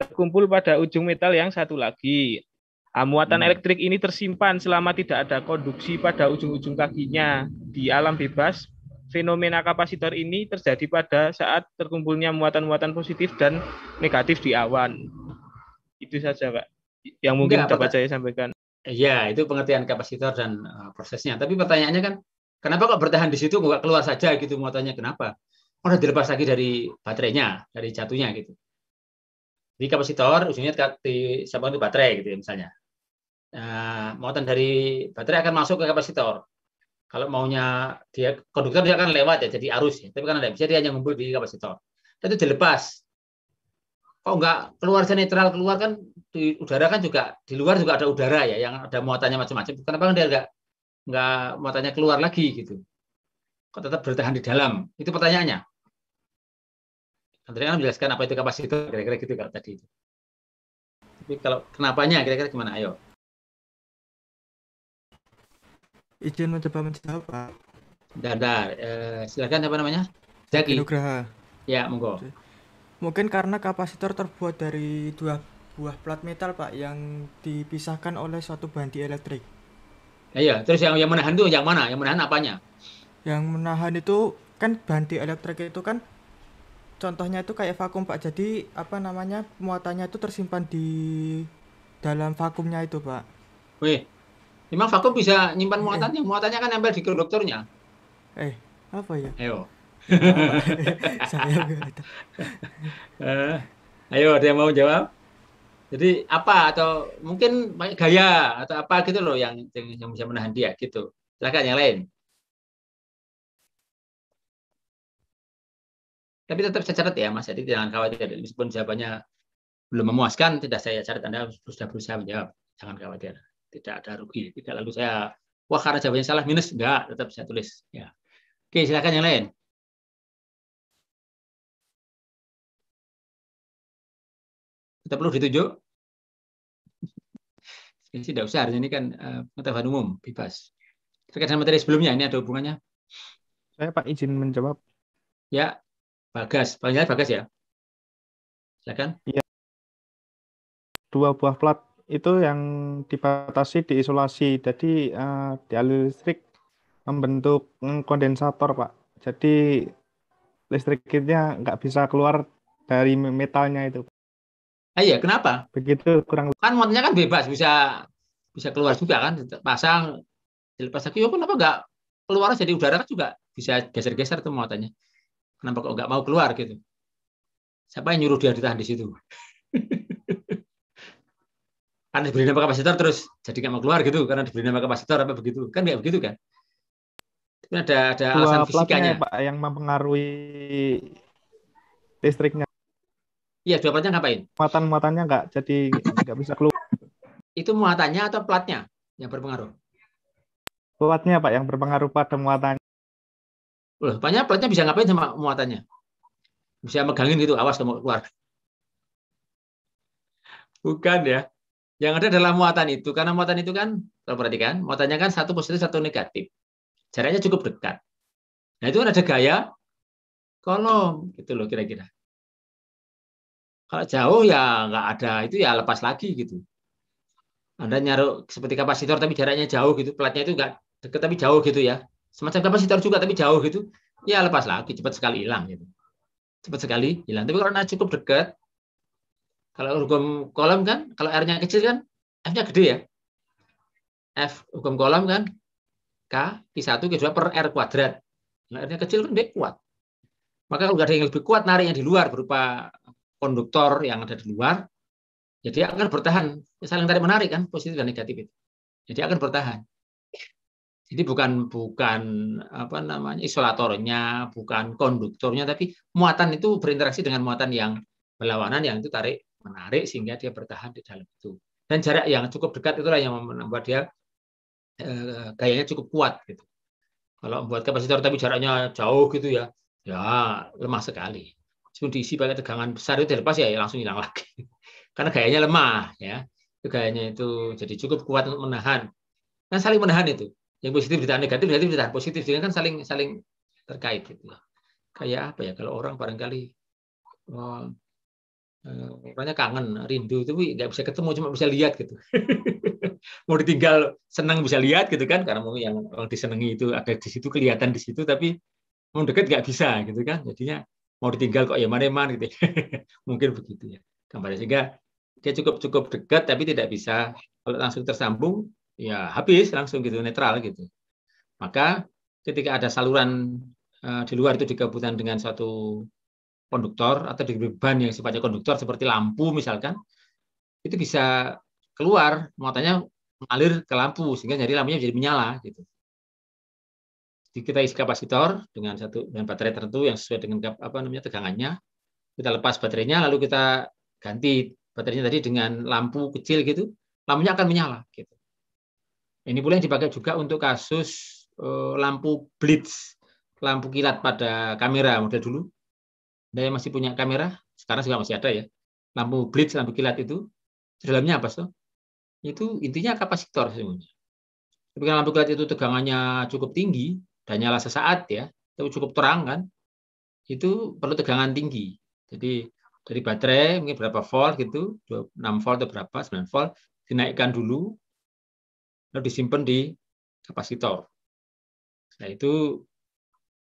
terkumpul pada ujung metal yang satu lagi. Muatan elektrik ini tersimpan selama tidak ada konduksi pada ujung-ujung kakinya. Di alam bebas, fenomena kapasitor ini terjadi pada saat terkumpulnya muatan-muatan positif dan negatif di awan. Itu saja, Pak, yang mungkin dapat saya sampaikan. Ya, itu pengertian kapasitor dan prosesnya. Tapi pertanyaannya kan, kenapa kok bertahan di situ, nggak keluar saja gitu muatannya? Kenapa? Udah dilepas lagi dari baterainya, dari catunya gitu. Di kapasitor, ujungnya disambung ke baterai gitu ya, misalnya. Muatan dari baterai akan masuk ke kapasitor. Kalau maunya dia konduktor dia akan lewat ya, jadi arus ya. Tapi karena tidak bisa, dia hanya ngumpul di kapasitor. Itu dilepas. Kok nggak keluar netral, keluar kan di udara kan juga, di luar juga ada udara ya, yang ada muatannya macam-macam. Kenapa dia nggak muatannya keluar lagi gitu? Kok tetap bertahan di dalam? Itu pertanyaannya. Tadi kan menjelaskan apa itu kapasitor, kira-kira gitu kalau tadi itu. Tapi kalau kenapanya, kira-kira gimana? Ayo. Izin mencoba menjawab, Pak. Bentar, silakan apa namanya? Zaki Nugraha. Ya, monggo. Mungkin karena kapasitor terbuat dari dua buah plat metal, Pak, yang dipisahkan oleh suatu bahan dielektrik. Iya, terus yang menahan itu yang mana? Yang menahan apanya? Yang menahan itu kan bahan dielektrik itu kan contohnya itu kayak vakum, Pak. Jadi apa namanya, muatannya itu tersimpan di dalam vakumnya itu, Pak. Wih, memang vakum bisa nyimpan muatannya? Muatannya kan nempel di konduktornya. Apa ya? Ayo. Saya nggak tahu. Ayo, ada yang mau jawab? Jadi apa, atau mungkin gaya atau apa gitu loh yang bisa menahan dia gitu. Silakan yang lain. Tapi tetap saya catat ya, Mas. Jadi jangan khawatir. Meskipun jawabannya belum memuaskan, tidak saya catat. Anda sudah berusaha menjawab. Jangan khawatir. Tidak ada rugi. Tidak lalu saya, wah karena jawabannya salah minus. Enggak, tetap saya tulis. Ya. Oke, silakan yang lain. Kita perlu ditunjuk? Ini tidak usah, harusnya ini kan pengetahuan umum, bebas. Terkait dengan materi sebelumnya, ini ada hubungannya? Saya Pak izin menjawab. Ya, Bagas. Panggilnya Bagas ya. Silakan. Iya. 2 buah plat itu yang dibatasi diisolasi. Jadi di aliran listrik membentuk kondensator, Pak. Jadi listriknya nggak bisa keluar dari metalnya itu. Iya, kenapa? Begitu kurang. Kan motornya kan bebas, bisa keluar juga kan, pasang, dilepas lagi. Kenapa nggak keluar jadi udara kan juga bisa geser-geser tuh muatannya. Kenapa kok nggak mau keluar gitu? Siapa yang nyuruh dia ditahan di situ? Karena diberi nama kapasitor terus jadi nggak mau keluar gitu, karena diberi nama kapasitor apa begitu? Kan nggak begitu kan? Itu ada 2 alasan platnya fisikanya. Pak yang mempengaruhi listriknya. Iya, 2 platnya ngapain? Muatan-muatannya nggak bisa keluar. Itu muatannya atau platnya yang berpengaruh? Platnya Pak yang berpengaruh pada muatannya. Loh, platnya bisa ngapain sama muatannya? Bisa megangin gitu, awas kamu keluar. Bukan ya. Yang ada adalah muatan itu. Karena muatan itu kan, kalau perhatikan, muatannya kan satu positif, satu negatif. Jaraknya cukup dekat. Nah, itu kan ada gaya kolom. Gitu loh kira-kira. Kalau jauh ya nggak ada, itu ya lepas lagi gitu. Anda nyaruh seperti kapasitor tapi jaraknya jauh gitu. Platnya itu nggak dekat tapi jauh gitu ya. Semacam kapasitor juga tapi jauh gitu. Ya lepas lagi, cepat sekali hilang gitu. Cepat sekali hilang. Tapi kalau cukup dekat, kalau hukum kolom kan, kalau R-nya kecil kan, F-nya gede ya. F hukum kolom kan, K, Q1, Q2 per R kuadrat. Nah, R-nya kecil kan dia kuat. Maka kalau nggak ada yang lebih kuat, narik yang di luar berupa konduktor yang ada di luar, jadi akan bertahan. Saling tarik-menarik kan, positif dan negatif itu. Jadi akan bertahan. Jadi bukan apa namanya isolatornya, bukan konduktornya, tapi muatan itu berinteraksi dengan muatan yang berlawanan, yang itu tarik menarik sehingga dia bertahan di dalam itu. Dan jarak yang cukup dekat itulah yang membuat dia gayanya cukup kuat gitu. Kalau membuat kapasitor tapi jaraknya jauh gitu ya lemah sekali. Meskipun diisi pakai tegangan besar itu dilepas ya langsung hilang lagi. Karena gayanya lemah ya. Gayanya itu jadi cukup kuat untuk menahan. Kan saling menahan itu. Yang positif ditahan negatif, negatif ditahan positif, jadi kan saling terkait gitu. Kayak apa ya, kalau orang barangkali orangnya kangen, rindu itu nggak bisa ketemu, cuma bisa lihat gitu. Mau ditinggal senang bisa lihat gitu kan, karena mau yang orang disenangi itu ada di situ, kelihatan di situ, tapi mau deket nggak bisa gitu kan. Jadinya mau ditinggal kok ya mana-mana gitu. Mungkin begitu ya gambarnya, sehingga dia cukup dekat tapi tidak bisa kalau langsung tersambung ya habis langsung gitu, netral gitu. Maka ketika ada saluran di luar itu digabungkan dengan suatu konduktor atau di ban yang sifatnya konduktor seperti lampu misalkan, itu bisa keluar muatannya mengalir ke lampu sehingga jadi lampunya jadi menyala gitu. Jadi kita isi kapasitor dengan baterai tertentu yang sesuai dengan tegangannya. Kita lepas baterainya lalu kita ganti baterainya tadi dengan lampu kecil gitu, lampunya akan menyala gitu. Ini pula yang dipakai juga untuk kasus lampu blitz, lampu kilat pada kamera model dulu. Anda yang masih punya kamera, sekarang juga masih ada ya. Lampu blitz, lampu kilat itu, di dalamnya apa sih? Itu intinya kapasitor semuanya. Tapi kalau lampu kilat itu tegangannya cukup tinggi dan nyala sesaat ya, itu cukup terang kan, itu perlu tegangan tinggi. Jadi dari baterai mungkin berapa volt gitu, 6 volt atau berapa, 9 volt, dinaikkan dulu, lalu disimpan di kapasitor. Nah itu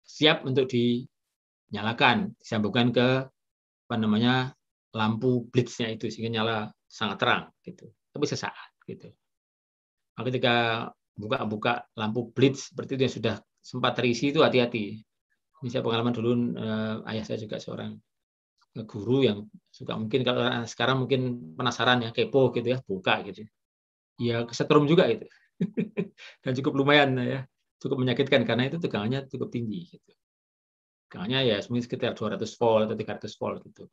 siap untuk dinyalakan, disambungkan ke lampu blitznya itu sehingga nyala sangat terang gitu. Tapi sesaat gitu. Nah, ketika buka lampu blitz seperti itu yang sudah sempat terisi itu hati-hati. Ini saya pengalaman dulu, ayah saya juga seorang guru yang suka, mungkin kalau sekarang mungkin penasaran ya, kepo gitu ya, buka gitu. Ya kesetrum juga itu. Dan cukup lumayan ya, cukup menyakitkan karena itu tegangannya cukup tinggi gitu. Tegangannya ya sekitar 200 volt atau 300 volt gitu.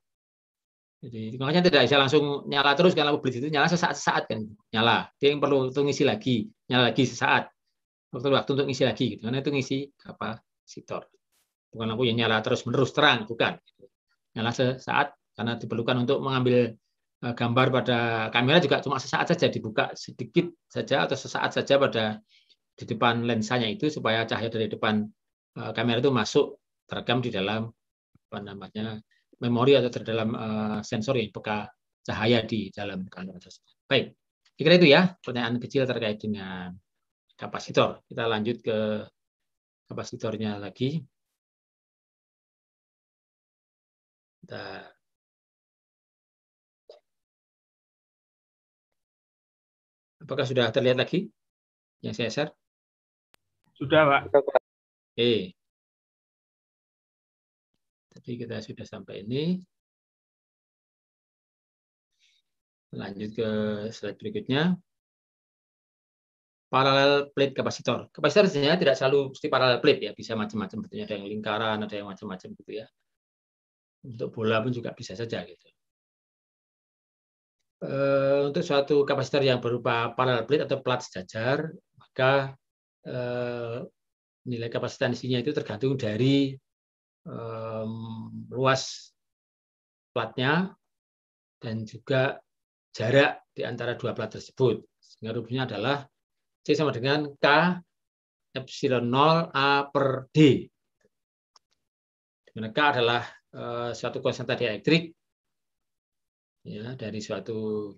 Jadi makanya tidak bisa langsung nyala terus kan, lampu blitz itu nyala sesaat kan, nyala. Dia yang perlu untuk ngisi lagi, nyala lagi sesaat. Waktu untuk ngisi lagi gitu. Karena itu ngisi kapasitor. Bukan lampu yang nyala terus menerus terang, bukan. Nyala sesaat karena diperlukan untuk mengambil gambar pada kamera juga cuma sesaat saja, dibuka sedikit saja atau sesaat saja di depan lensanya itu supaya cahaya dari depan kamera itu masuk terekam di dalam apa namanya memori atau terdalam sensor yang peka cahaya di dalam kamera tersebut. Baik, kira itu ya pertanyaan kecil terkait dengan kapasitor. Kita lanjut ke kapasitornya lagi. Apakah sudah terlihat lagi yang saya share? Sudah, Pak. Oke. Tadi kita sudah sampai ini. Lanjut ke slide berikutnya. Paralel plate kapasitor. Kapasitor sebenarnya tidak selalu mesti paralel plate ya, bisa macam-macam. Bentuknya ada yang lingkaran, ada yang macam-macam gitu ya. Untuk bola pun juga bisa saja gitu. Untuk suatu kapasitor yang berupa paralel plate atau plat sejajar, maka nilai kapasitansinya itu tergantung dari luas platnya dan juga jarak di antara dua plat tersebut. Sehingga rumusnya adalah C sama dengan K epsilon 0 A per D. Di mana K adalah suatu konstanta dielektrik ya, dari suatu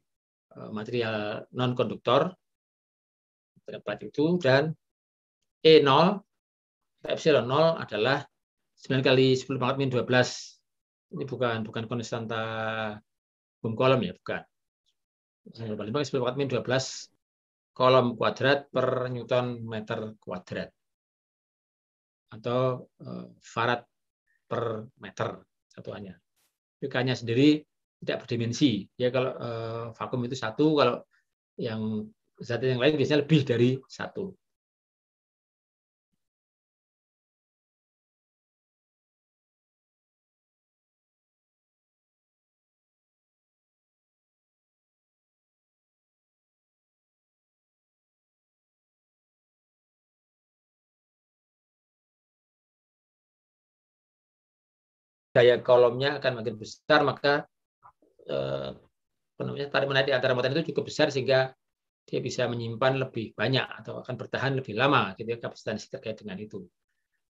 material non-konduktor plat itu, dan E0 epsilon 0 adalah 9 kali 10 pangkat min 12. Ini bukan konstanta Bohm kolom ya, bukan. 10 pangkat 10 pangkat min 12 kolom kuadrat per Newton meter kuadrat. Atau farad per meter satuannya. K-nya sendiri tidak berdimensi. Ya kalau vakum itu 1, kalau yang zat yang lain biasanya lebih dari 1. Daya kolomnya akan makin besar, maka tarik menarik di antara muatan itu cukup besar sehingga dia bisa menyimpan lebih banyak atau akan bertahan lebih lama, gitu ya, kapasitansi terkait dengan itu.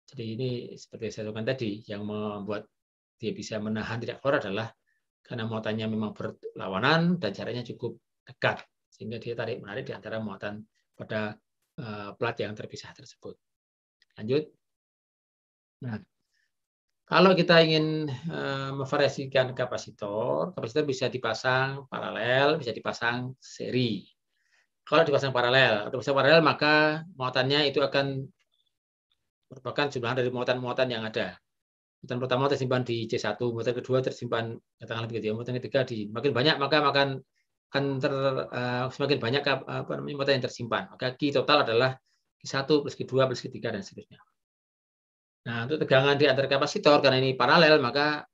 Jadi ini seperti saya katakan tadi, yang membuat dia bisa menahan tidak keluar adalah karena muatannya memang berlawanan dan jaraknya cukup dekat, sehingga dia tarik menarik di antara muatan pada plat yang terpisah tersebut. Lanjut. Nah, kalau kita ingin memvariasikan kapasitor bisa dipasang paralel, bisa dipasang seri. Kalau dipasang paralel, maka muatannya itu akan merupakan jumlah dari muatan-muatan yang ada. Muatan pertama tersimpan di C1, muatan kedua tersimpan katakanlah begitu ya, muatan ketiga di makin banyak maka akan semakin banyak muatan yang tersimpan. Maka Q total adalah Q1 plus Q2 plus Q3 dan seterusnya. Nah, untuk tegangan di antara kapasitor, karena ini paralel, maka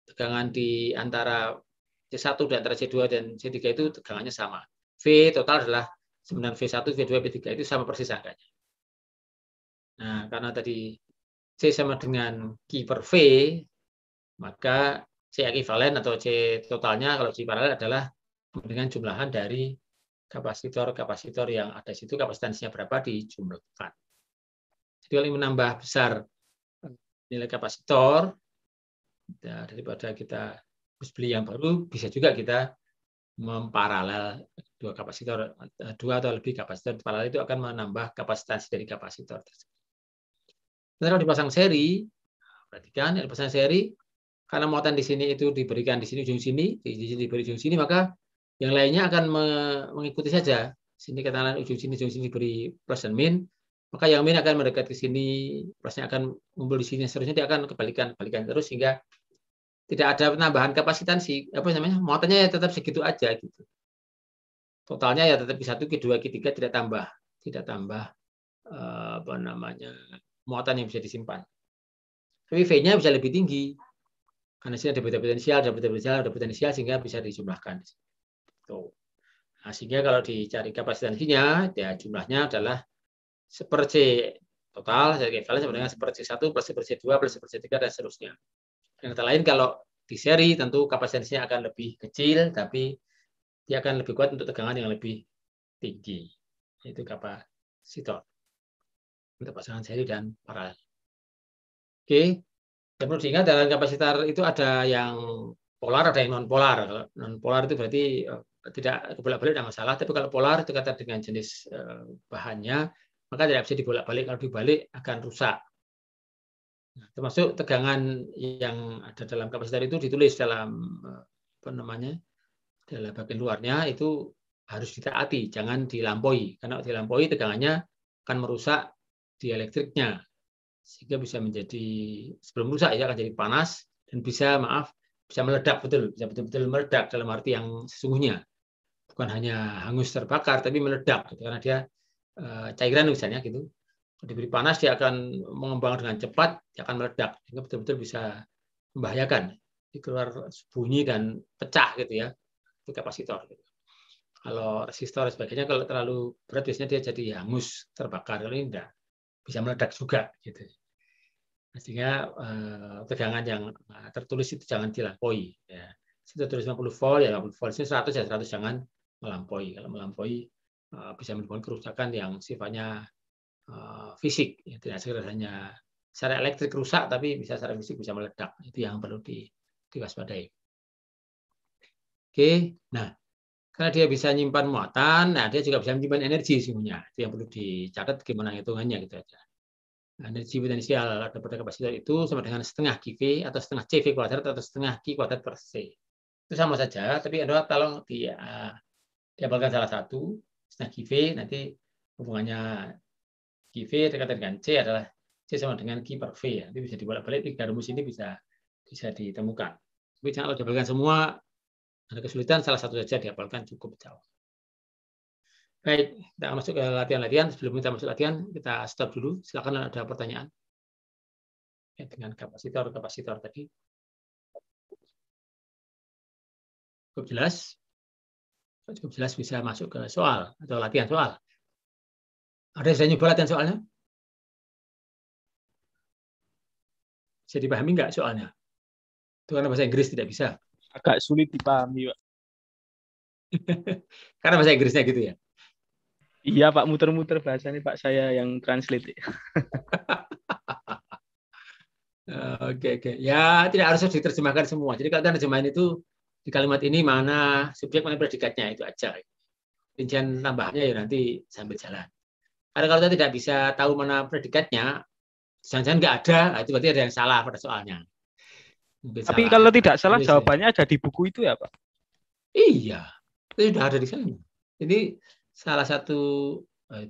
tegangan di antara C1 di antara C2 dan C3 itu tegangannya sama. V total adalah 9V1, V2, V3 itu sama persis angkanya. Nah, karena tadi C sama dengan Q per V, maka C ekivalen atau C totalnya kalau C paralel adalah dengan jumlahan dari kapasitor-kapasitor yang ada di situ, kapasitansinya berapa dijumlahkan. Jadi kalau menambah besar nilai kapasitor, ya, daripada kita harus beli yang baru, bisa juga kita memparalel dua atau lebih kapasitor. Paralel itu akan menambah kapasitas dari kapasitor tersebut. Nah, kalau dipasang seri, perhatikan yang dipasang seri, karena muatan di sini itu diberikan di sini ujung sini, di sini diberi ujung sini, maka yang lainnya akan mengikuti saja. Sini katakanlah ujung sini diberi plus dan min, maka yang min akan mendekat ke sini, plusnya akan ngumpul di sini, seterusnya dia akan kebalikan terus sehingga tidak ada penambahan kapasitansi, muatannya ya tetap segitu aja gitu. Totalnya ya tetap Q1, Q2, Q3 tidak tambah muatan yang bisa disimpan. Tapi V-nya bisa lebih tinggi. Karena sini ada beta potensial sehingga bisa dijumlahkan. Tuh. Nah, sehingga kalau dicari kapasitansinya, ya jumlahnya adalah 1/C total, jadi ekivalen sama dengan 1/C1 plus 1/C2 plus 1/C3 dan seterusnya. Yang kata lain, kalau di seri tentu kapasitasnya akan lebih kecil, tapi dia akan lebih kuat untuk tegangan yang lebih tinggi. Itu kapasitor untuk pasangan seri dan paralel. Oke, yang perlu diingat dalam kapasitor itu ada yang polar, ada yang non polar. Kalau non polar itu berarti tidak bolak-balik tidak masalah, tapi kalau polar itu kata dengan jenis bahannya, maka tidak bisa dibolak-balik. Kalau dibalik akan rusak. Nah, termasuk tegangan yang ada dalam kapasitor itu ditulis dalam dalam bagian luarnya itu harus ditaati, jangan dilampaui. Karena dilampaui tegangannya akan merusak dielektriknya, sehingga bisa menjadi sebelum rusak ya akan jadi panas dan bisa meledak bisa betul-betul meledak dalam arti yang sesungguhnya, bukan hanya hangus terbakar tapi meledak gitu, karena dia cairan misalnya gitu. Diberi panas dia akan mengembang dengan cepat, dia akan meledak sehingga betul-betul bisa membahayakan, keluar bunyi dan pecah gitu ya. Itu kapasitor. Kalau resistor dan sebagainya kalau terlalu berat biasanya dia jadi hangus terbakar, kalau ini enggak, bisa meledak juga gitu. Sehingga tegangan yang tertulis itu jangan dilampaui ya. Itu tertulis 50 volt ya 50 volt, 100 ya 100 jangan melampaui. Kalau melampaui bisa menimbulkan kerusakan yang sifatnya fisik, ya, tidak sekedar hanya secara elektrik rusak, tapi bisa secara fisik bisa meledak. Itu yang perlu diwaspadai. Oke, nah karena dia bisa nyimpan muatan, nah dia juga bisa menyimpan energi sesungguhnya. Itu yang perlu dicatat gimana hitungannya gitu aja. Nah, energi potensial pada kapasitor itu sama dengan setengah GV atau setengah CV kuadrat atau setengah Q kuadrat per C. Itu sama saja, tapi adalah kalau diabalkan salah satu setengah GV, nanti hubungannya GV dekat dengan C adalah C sama dengan Q per V ya. Itu bisa dibolak-balik, tiga rumus ini bisa ditemukan. Tapi jangan kalau diabalkan semua ada kesulitan, salah satu saja diabalkan cukup jauh. Baik, kita masuk ke latihan-latihan. Sebelum kita masuk latihan, kita stop dulu. Silakan ada pertanyaan ya, dengan kapasitor tadi. Cukup jelas? Cukup jelas bisa masuk ke soal atau latihan soal. Ada yang sudah nyoba latihan soalnya? Bisa dipahami nggak soalnya? Itu karena bahasa Inggris tidak bisa. Agak sulit dipahami, Pak. Karena bahasa Inggrisnya gitu ya? Iya, Pak, muter-muter bahasanya Pak, saya yang translate. Oke. Ya, tidak harus diterjemahkan semua. Jadi kalau terjemahan itu di kalimat ini mana subjek, mana predikatnya, itu aja. Rincian tambahnya ya nanti sambil jalan. Karena kalau kita tidak bisa tahu mana predikatnya, jangan-jangan nggak ada, itu berarti ada yang salah pada soalnya. Mungkin Tapi salah. kalau tidak salah jawabannya ada di buku itu ya, Pak? Iya, itu sudah ada di sana. Jadi salah satu,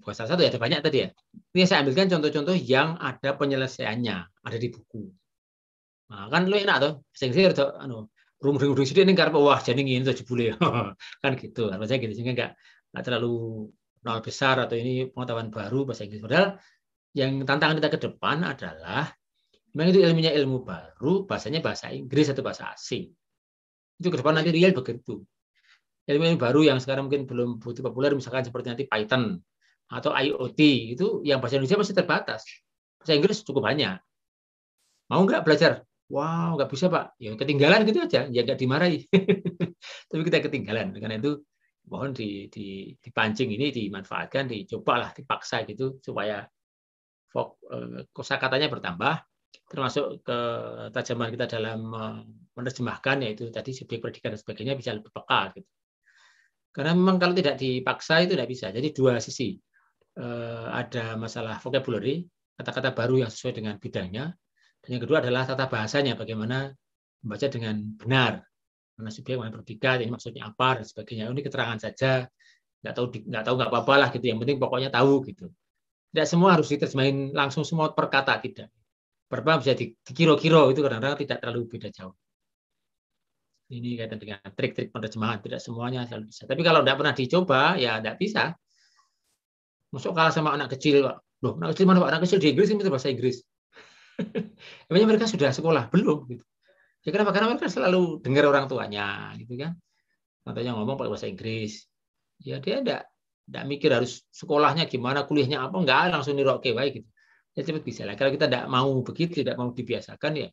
bukan salah satu ya, ada banyak tadi ya. Ini saya ambilkan contoh-contoh yang ada penyelesaiannya, ada di buku. Nah, kan lu enak tuh, sehingga rumah-rumah sudah ini karena wah jadi ini tuh jebule kan gitu. Harusnya gitu sehingga nggak terlalu nol besar atau ini pengetahuan baru bahasa Inggris. Padahal yang tantangan kita ke depan adalah memang itu ilmunya ilmu baru, bahasanya bahasa Inggris atau bahasa asing. Itu ke depan nanti real begitu. Ilmu baru yang sekarang mungkin belum begitu populer, misalkan seperti nanti Python atau IoT, itu yang bahasa Indonesia masih terbatas. Bahasa Inggris cukup banyak. Mau nggak belajar? Wow, nggak bisa Pak. Ya ketinggalan gitu aja, ya nggak dimarahi. Tapi kita ketinggalan. Karena itu mohon dipancing ini, dimanfaatkan, dicobalah, dipaksa gitu supaya kosakatanya bertambah, termasuk ketajaman kita dalam menerjemahkan, yaitu tadi subjek, predikat dan sebagainya bisa lebih peka gitu. Karena memang kalau tidak dipaksa itu tidak bisa. Jadi dua sisi. Ada masalah vocabulary, kata-kata baru yang sesuai dengan bidangnya. Dan yang kedua adalah tata bahasanya, bagaimana membaca dengan benar. Mana subjek, mana predikat, ini maksudnya apa, dan sebagainya. Ini keterangan saja, nggak tahu nggak apa-apa lah gitu. Yang penting pokoknya tahu gitu. Tidak semua harus diterjemahin langsung semua per kata, tidak. Berapa bisa dikira-kira, itu kadang-kadang tidak terlalu beda jauh. Ini kaitan dengan trik-trik penerjemahan, tidak semuanya selalu bisa. Tapi kalau tidak pernah dicoba, ya tidak bisa. Masuk kalah sama anak kecil, Pak. Loh, anak kecil mana Pak? Anak kecil di Inggris itu bahasa Inggris. Emangnya mereka sudah sekolah? Belum. Gitu. Ya kenapa? Karena mereka selalu dengar orang tuanya, gitu kan. Contohnya ngomong pakai bahasa Inggris. Ya dia tidak mikir harus sekolahnya gimana, kuliahnya apa, enggak, langsung niroke baik gitu. Ya cepat bisa lah. Kalau kita tidak mau begitu, tidak mau dibiasakan, ya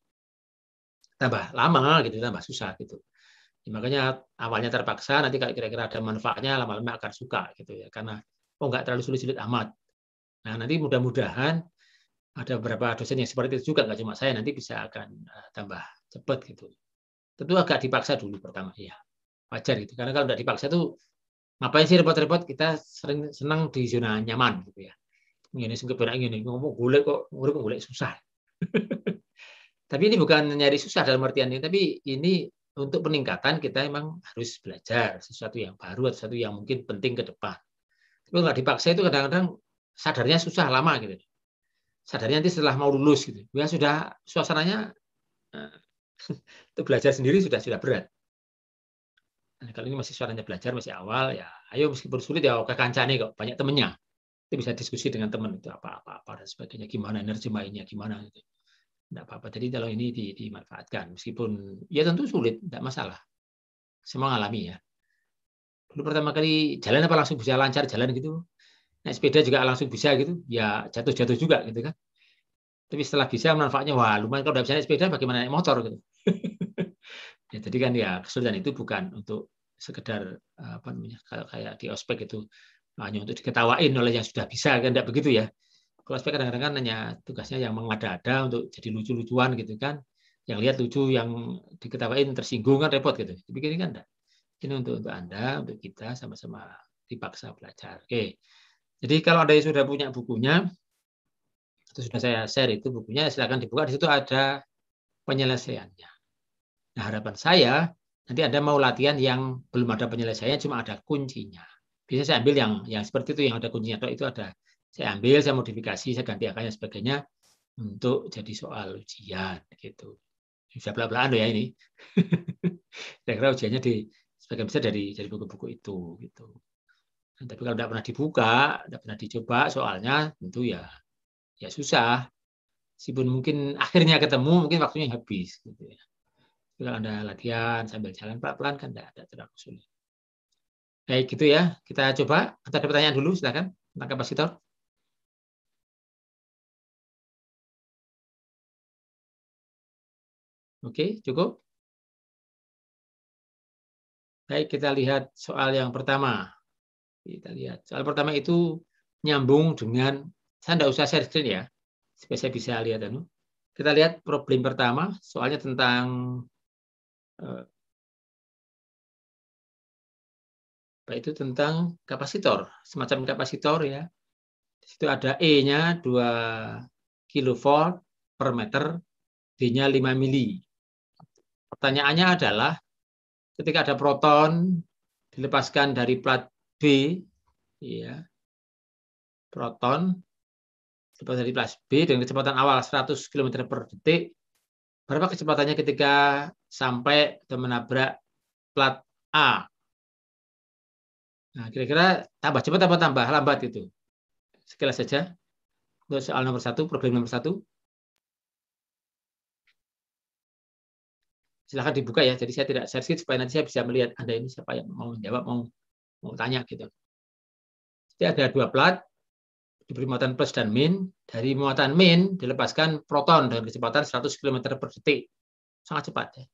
tambah lama gitu, tambah susah gitu. Ya, makanya awalnya terpaksa, nanti kalau kira-kira ada manfaatnya lama-lama akan suka gitu ya, karena nggak terlalu sulit-sulit amat. Nah, nanti mudah-mudahan ada beberapa dosen yang seperti itu juga, nggak cuma saya, nanti bisa akan tambah cepat gitu. Tentu agak dipaksa dulu pertama ya, wajar gitu, karena kalau nggak dipaksa tuh ngapain sih repot-repot, kita sering senang di zona nyaman gitu ya. Ini sengkepena ini ngomong golek kok, golek susah. Tapi ini bukan nyari susah dalam artian ini, tapi ini untuk peningkatan kita emang harus belajar sesuatu yang baru atau sesuatu yang mungkin penting ke depan. Tapi nggak dipaksa itu kadang-kadang sadarnya susah lama gitu. Sadarnya nanti setelah mau lulus gitu. Ya sudah suasananya untuk belajar sendiri sudah berat. Nah, kalau ini masih suaranya belajar, masih awal, ya ayo meskipun sulit ya ke kancane kok, banyak temennya. Itu bisa diskusi dengan teman itu apa-apa dan sebagainya, gimana energi mainnya, gimana gitu. Tidak apa-apa. Jadi kalau ini dimanfaatkan, meskipun ya tentu sulit, tidak masalah. Semua ngalami ya. Dulu pertama kali jalan apa langsung bisa lancar jalan gitu. Naik sepeda juga langsung bisa gitu. Ya jatuh-jatuh juga gitu kan. Tapi setelah bisa manfaatnya, wah lumayan. Kalau tidak bisa naik sepeda, bagaimana naik motor gitu. Ya, jadi kan ya kesulitan itu bukan untuk sekedar apa namanya, kalau kayak di ospek itu hanya untuk diketawain oleh yang sudah bisa, kan tidak begitu ya. Kalau ospek kadang-kadang kan hanya tugasnya yang mengada-ada untuk jadi lucu-lucuan gitu kan. Yang lihat lucu, yang diketawain tersinggung kan repot gitu. Tapi ini kan enggak. Ini untuk Anda, untuk kita sama-sama dipaksa belajar. Oke. Jadi kalau ada yang sudah punya bukunya, itu sudah saya share itu bukunya, silakan dibuka. Di situ ada penyelesaiannya. Nah, harapan saya nanti Anda mau latihan yang belum ada penyelesaiannya, cuma ada kuncinya. Bisa saya ambil yang seperti itu, yang ada kuncinya. Itu ada. Saya ambil, saya modifikasi, saya ganti angkanya sebagainya untuk jadi soal ujian gitu. Bisa bela-belaan ya ini. Kira-kira ujiannya sebagian besar dari buku-buku itu gitu. Nah, tapi kalau tidak pernah dibuka, tidak pernah dicoba soalnya tentu ya susah. Meskipun mungkin akhirnya ketemu, mungkin waktunya habis gitu ya. Tapi kalau Anda latihan sambil jalan pelan-pelan kan tidak terlalu sulit. Baik gitu ya. Kita coba. Ada pertanyaan dulu, silakan tentang kapasitor. Oke, cukup. Baik, kita lihat soal yang pertama. Kita lihat. Soal pertama itu nyambung dengan, saya tidak usah share screen ya, supaya saya bisa lihat. Kita lihat problem pertama, soalnya tentang itu tentang kapasitor, semacam kapasitor ya. Di situ ada E-nya 2 kilovolt per meter, D-nya 5 mili. Pertanyaannya adalah, ketika ada proton dilepaskan dari plat B, ya, proton dilepas dari plat B dengan kecepatan awal 100 km per detik, berapa kecepatannya ketika sampai atau menabrak plat A? Nah, kira-kira tambah cepat atau tambah lambat itu? Sekilas saja untuk soal nomor 1, problem nomor 1. Silahkan dibuka ya. Jadi saya tidak share sheet supaya nanti saya bisa melihat Anda ini siapa yang mau menjawab, mau tanya gitu. Jadi ada 2 plat diberi muatan plus dan min. Dari muatan min dilepaskan proton dengan kecepatan 100 km per detik. Sangat cepat ya.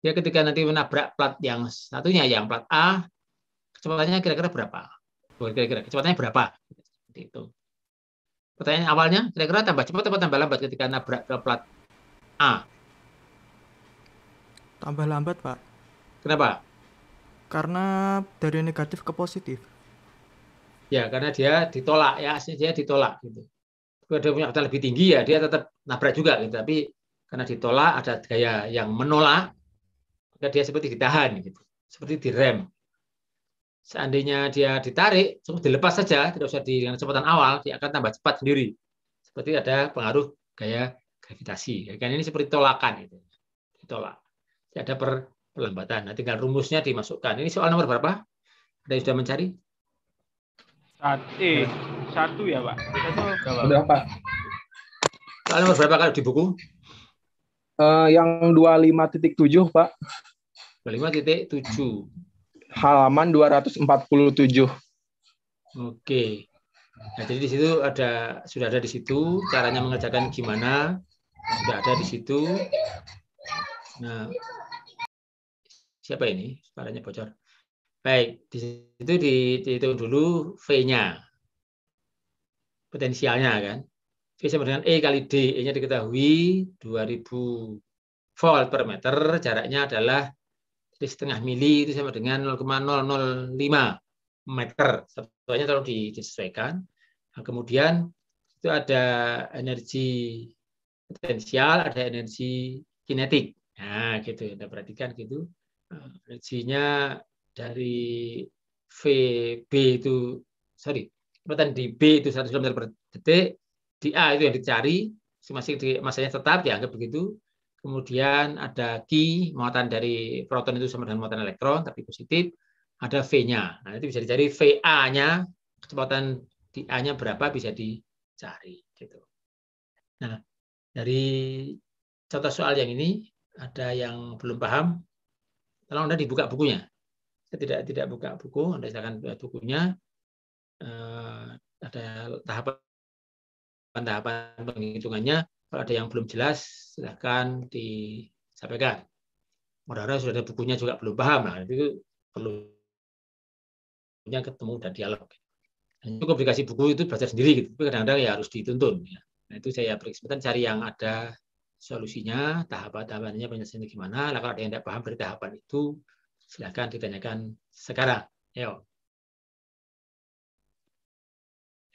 Dia ketika nanti menabrak plat yang satunya, yang plat A, kecepatannya kira-kira berapa? Kira-kira kecepatannya berapa? Seperti itu. Pertanyaan awalnya, kira-kira tambah cepat atau tambah lambat ketika nabrak ke plat A? Tambah lambat, Pak. Kenapa? Karena dari negatif ke positif. Ya, karena dia ditolak ya, aslinya dia ditolak gitu. Kalau dia punya kecepatan lebih tinggi ya dia tetap nabrak juga gitu. Tapi karena ditolak, ada gaya yang menolak, maka dia seperti ditahan gitu. Seperti direm. Seandainya dia ditarik, cukup dilepas saja, tidak usah dengan kecepatan awal, dia akan tambah cepat sendiri. Seperti ada pengaruh gaya gravitasi. Kan ini seperti tolakan gitu. Ditolak. Tidak ada perlambatan. Nah, tinggal rumusnya dimasukkan. Ini soal nomor berapa? Ada yang sudah mencari? 1 ya, Pak. Udah, Pak. Soal nomor berapa kalau di buku? Yang 25.7, Pak. 25.7. Halaman 247. Oke. Nah, jadi di situ sudah ada di situ, caranya mengerjakan gimana, sudah ada di situ. Nah, siapa ini? Suaranya bocor. Baik, di situ dihitung dulu V-nya, potensialnya kan. V sama dengan E kali D, E-nya diketahui 2000 volt per meter, jaraknya adalah setengah mili, itu sama dengan 0,005 meter. Satuannya kalau disesuaikan. Nah, kemudian itu ada energi potensial, ada energi kinetik. Nah, gitu. Kita perhatikan gitu. Energinya dari VB itu, kecepatan di B itu 100 km per detik, di A itu yang dicari, masing-masing di masanya tetap, dianggap begitu. Kemudian ada Q, muatan dari proton itu sama dengan muatan elektron, tapi positif. Ada V-nya. Nah, itu bisa dicari VA-nya, kecepatan di A-nya berapa bisa dicari. Gitu. Nah, dari contoh soal yang ini, ada yang belum paham, tolong Anda dibuka bukunya. Saya tidak buka buku, Anda silakan buka bukunya. Ada tahapan penghitungannya. Kalau ada yang belum jelas, silakan disampaikan. Mudah-mudahan sudah ada bukunya juga belum paham, nah itu perlunya ketemu dan dialog. Cukup dikasih buku itu belajar sendiri, gitu. Tapi kadang-kadang ya harus dituntun. Ya. Nah, itu saya beri kesempatan cari yang ada solusinya, tahapan-tahapannya penyelesaiannya gimana. Nah, kalau ada yang tidak paham dari tahapan itu, silakan ditanyakan sekarang. Ayo.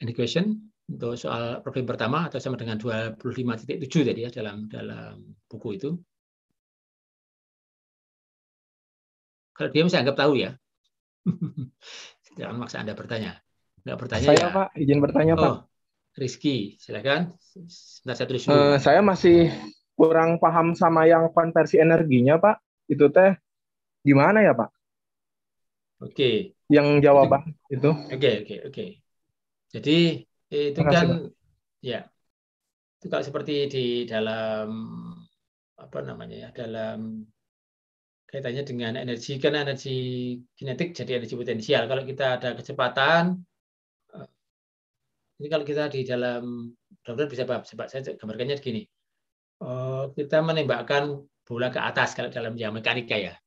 Any question untuk soal problem pertama atau sama dengan 25.7 tadi ya dalam buku itu. Kalau dia bisa anggap tahu ya. Jangan maksa Anda bertanya. Enggak bertanya Saya, ya. Pak, izin bertanya, Pak. Rizky, silakan. Sebentar saya tulis dulu. Saya masih kurang paham sama yang konversi energinya, Pak. Itu teh gimana ya, Pak? Oke. Yang jawaban itu. Oke. Jadi itu Makasih, kan Pak. ya. Itu kalau seperti di dalam apa namanya ya, dalam kaitannya dengan energi, kan energi kinetik jadi energi potensial. Kalau kita ada kecepatan, ini kalau kita di dalam, mudah-mudahan bisa paham. Saya gambarkannya begini. Kita menembakkan bola ke atas kalau dalam yang mekanika ya.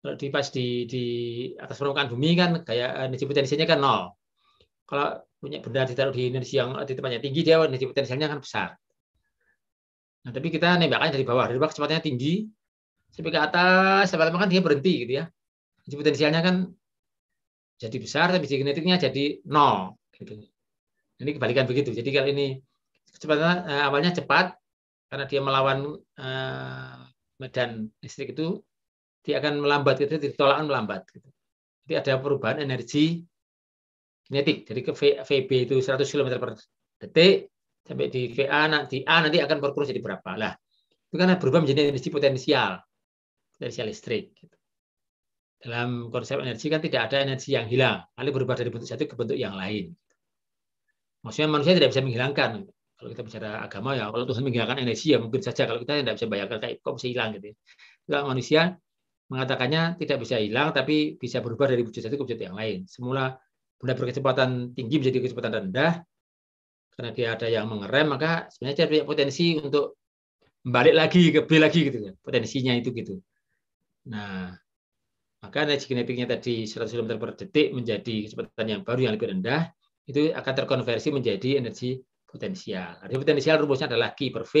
Kalau pas di atas permukaan bumi kan kayak energi potensialnya kan 0. Kalau punya benda ditaruh di energi yang di tempatnya tinggi, dia energi potensialnya kan besar. Nah, tapi kita nembakkan dari bawah kecepatannya tinggi, sampai ke atas, sampai lama kan dia berhenti gitu ya. Energi potensialnya kan jadi besar, tapi kinetiknya jadi 0. Gitu. Ini kebalikan begitu. Jadi kalau ini kecepatan awalnya cepat, karena dia melawan medan listrik itu, dia akan melambat, gitu, ditolakkan melambat. Gitu. Jadi ada perubahan energi kinetik. Jadi ke VB itu 100 km per detik, sampai di VA, di A nanti akan berkurang jadi berapa. Lah, itu kan berubah menjadi energi potensial listrik. Gitu. Dalam konsep energi kan tidak ada energi yang hilang, lalu berubah dari bentuk satu ke bentuk yang lain. Maksudnya manusia tidak bisa menghilangkan. Kalau kita bicara agama ya, kalau Tuhan menghilangkan energi ya mungkin saja. Kalau kita tidak bisa bayangkan kayak kok bisa hilang gitu. Kalau manusia mengatakannya tidak bisa hilang, tapi bisa berubah dari wujud satu ke wujud yang lain. Semula benda berkecepatan tinggi menjadi kecepatan rendah, karena dia ada yang mengerem, maka sebenarnya dia punya potensi untuk balik lagi ke B lagi gitu ya. Potensinya itu gitu. Nah, maka energi kinetiknya tadi 100 km per detik menjadi kecepatan yang baru yang lebih rendah, itu akan terkonversi menjadi energi potensial. Energi potensial rumusnya adalah Q per V,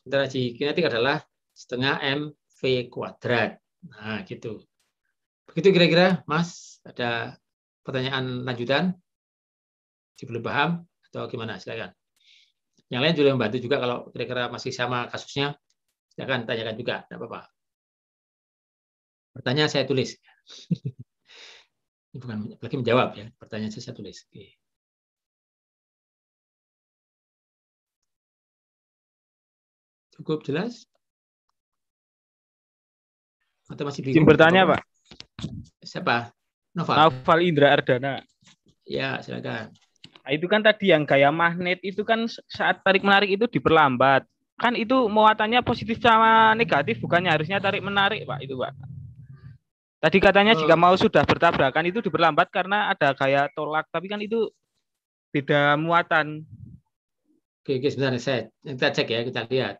sementara energi kinetik adalah setengah mv kuadrat. Nah, gitu. Begitu kira-kira, Mas. Ada pertanyaan lanjutan? Belum paham? Atau gimana? Silakan. Yang lain juga membantu juga kalau kira-kira masih sama kasusnya, silakan tanyakan juga. Tidak apa-apa. Pertanyaan saya tulis. Ini bukan lagi menjawab ya. Pertanyaan saya tulis. Oke. Cukup jelas? Atau masih bingung? Izin bertanya, Pak. Siapa? Noval. Noval Indra Ardana. Ya, silakan. Nah, itu kan tadi yang gaya magnet itu kan saat tarik menarik itu diperlambat. Kan itu muatannya positif sama negatif, bukannya harusnya tarik menarik, Pak, itu, Pak. Tadi katanya jika mau sudah bertabrakan itu diperlambat karena ada gaya tolak, tapi kan itu beda muatan. Oke, sebentar kita cek ya, kita lihat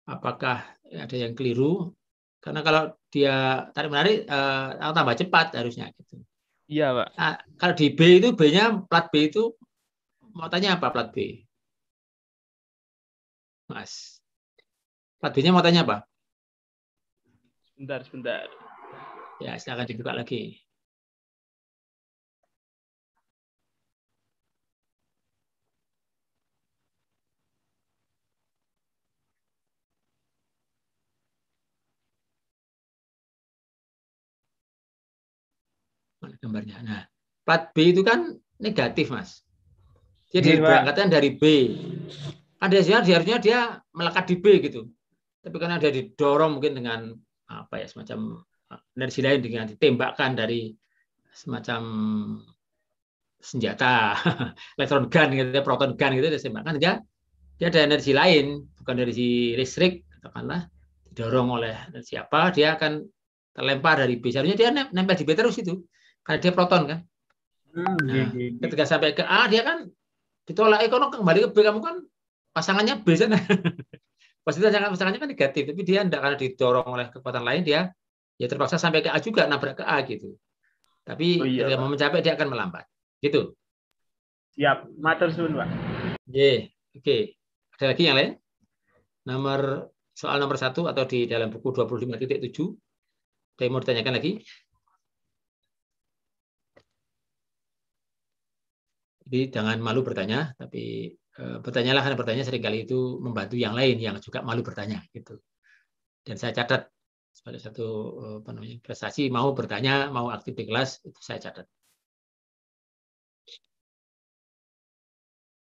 apakah ada yang keliru. Karena kalau dia tarik menarik tambah cepat harusnya gitu. Iya, Pak. Nah, kalau di B itu B-nya plat B itu muatannya apa plat B? Mas. Plat B-nya muatannya apa? Sebentar. Ya, silakan dibuka lagi. Mana gambarnya? Nah, plat B itu kan negatif, Mas. Jadi Iya, Pak. berangkatnya dari B. Kan harusnya dia melekat di B gitu. Tapi karena dia didorong mungkin dengan apa ya, semacam energi lain dengan ditembakkan dari semacam senjata elektron gun gitu, proton gun gitu, ditembakkan dia ada energi lain, bukan dari listrik, katakanlah didorong oleh energi apa, dia akan terlempar dari B. Seharusnya dia nempel di B terus itu, karena dia proton kan. Nah, ketika sampai ke A dia kan ditolak, kalau kembali ke B kamu kan pasangannya B sana. Positif pasangannya kan negatif, tapi dia tidak, karena didorong oleh kekuatan lain, dia ya terpaksa sampai ke A juga, nabrak ke A gitu. Tapi ketika mau mencapai dia akan melambat. Gitu. Siap, matur suwun, Pak. Oke. Ada lagi yang lain? Soal nomor 1 atau di dalam buku 25.7. Ada yang mau ditanyakan lagi? Jadi jangan malu bertanya, tapi bertanyalah, karena bertanya seringkali itu membantu yang lain yang juga malu bertanya gitu. Dan saya catat sebagai satu prestasi, mau bertanya, mau aktif di kelas, itu saya catat.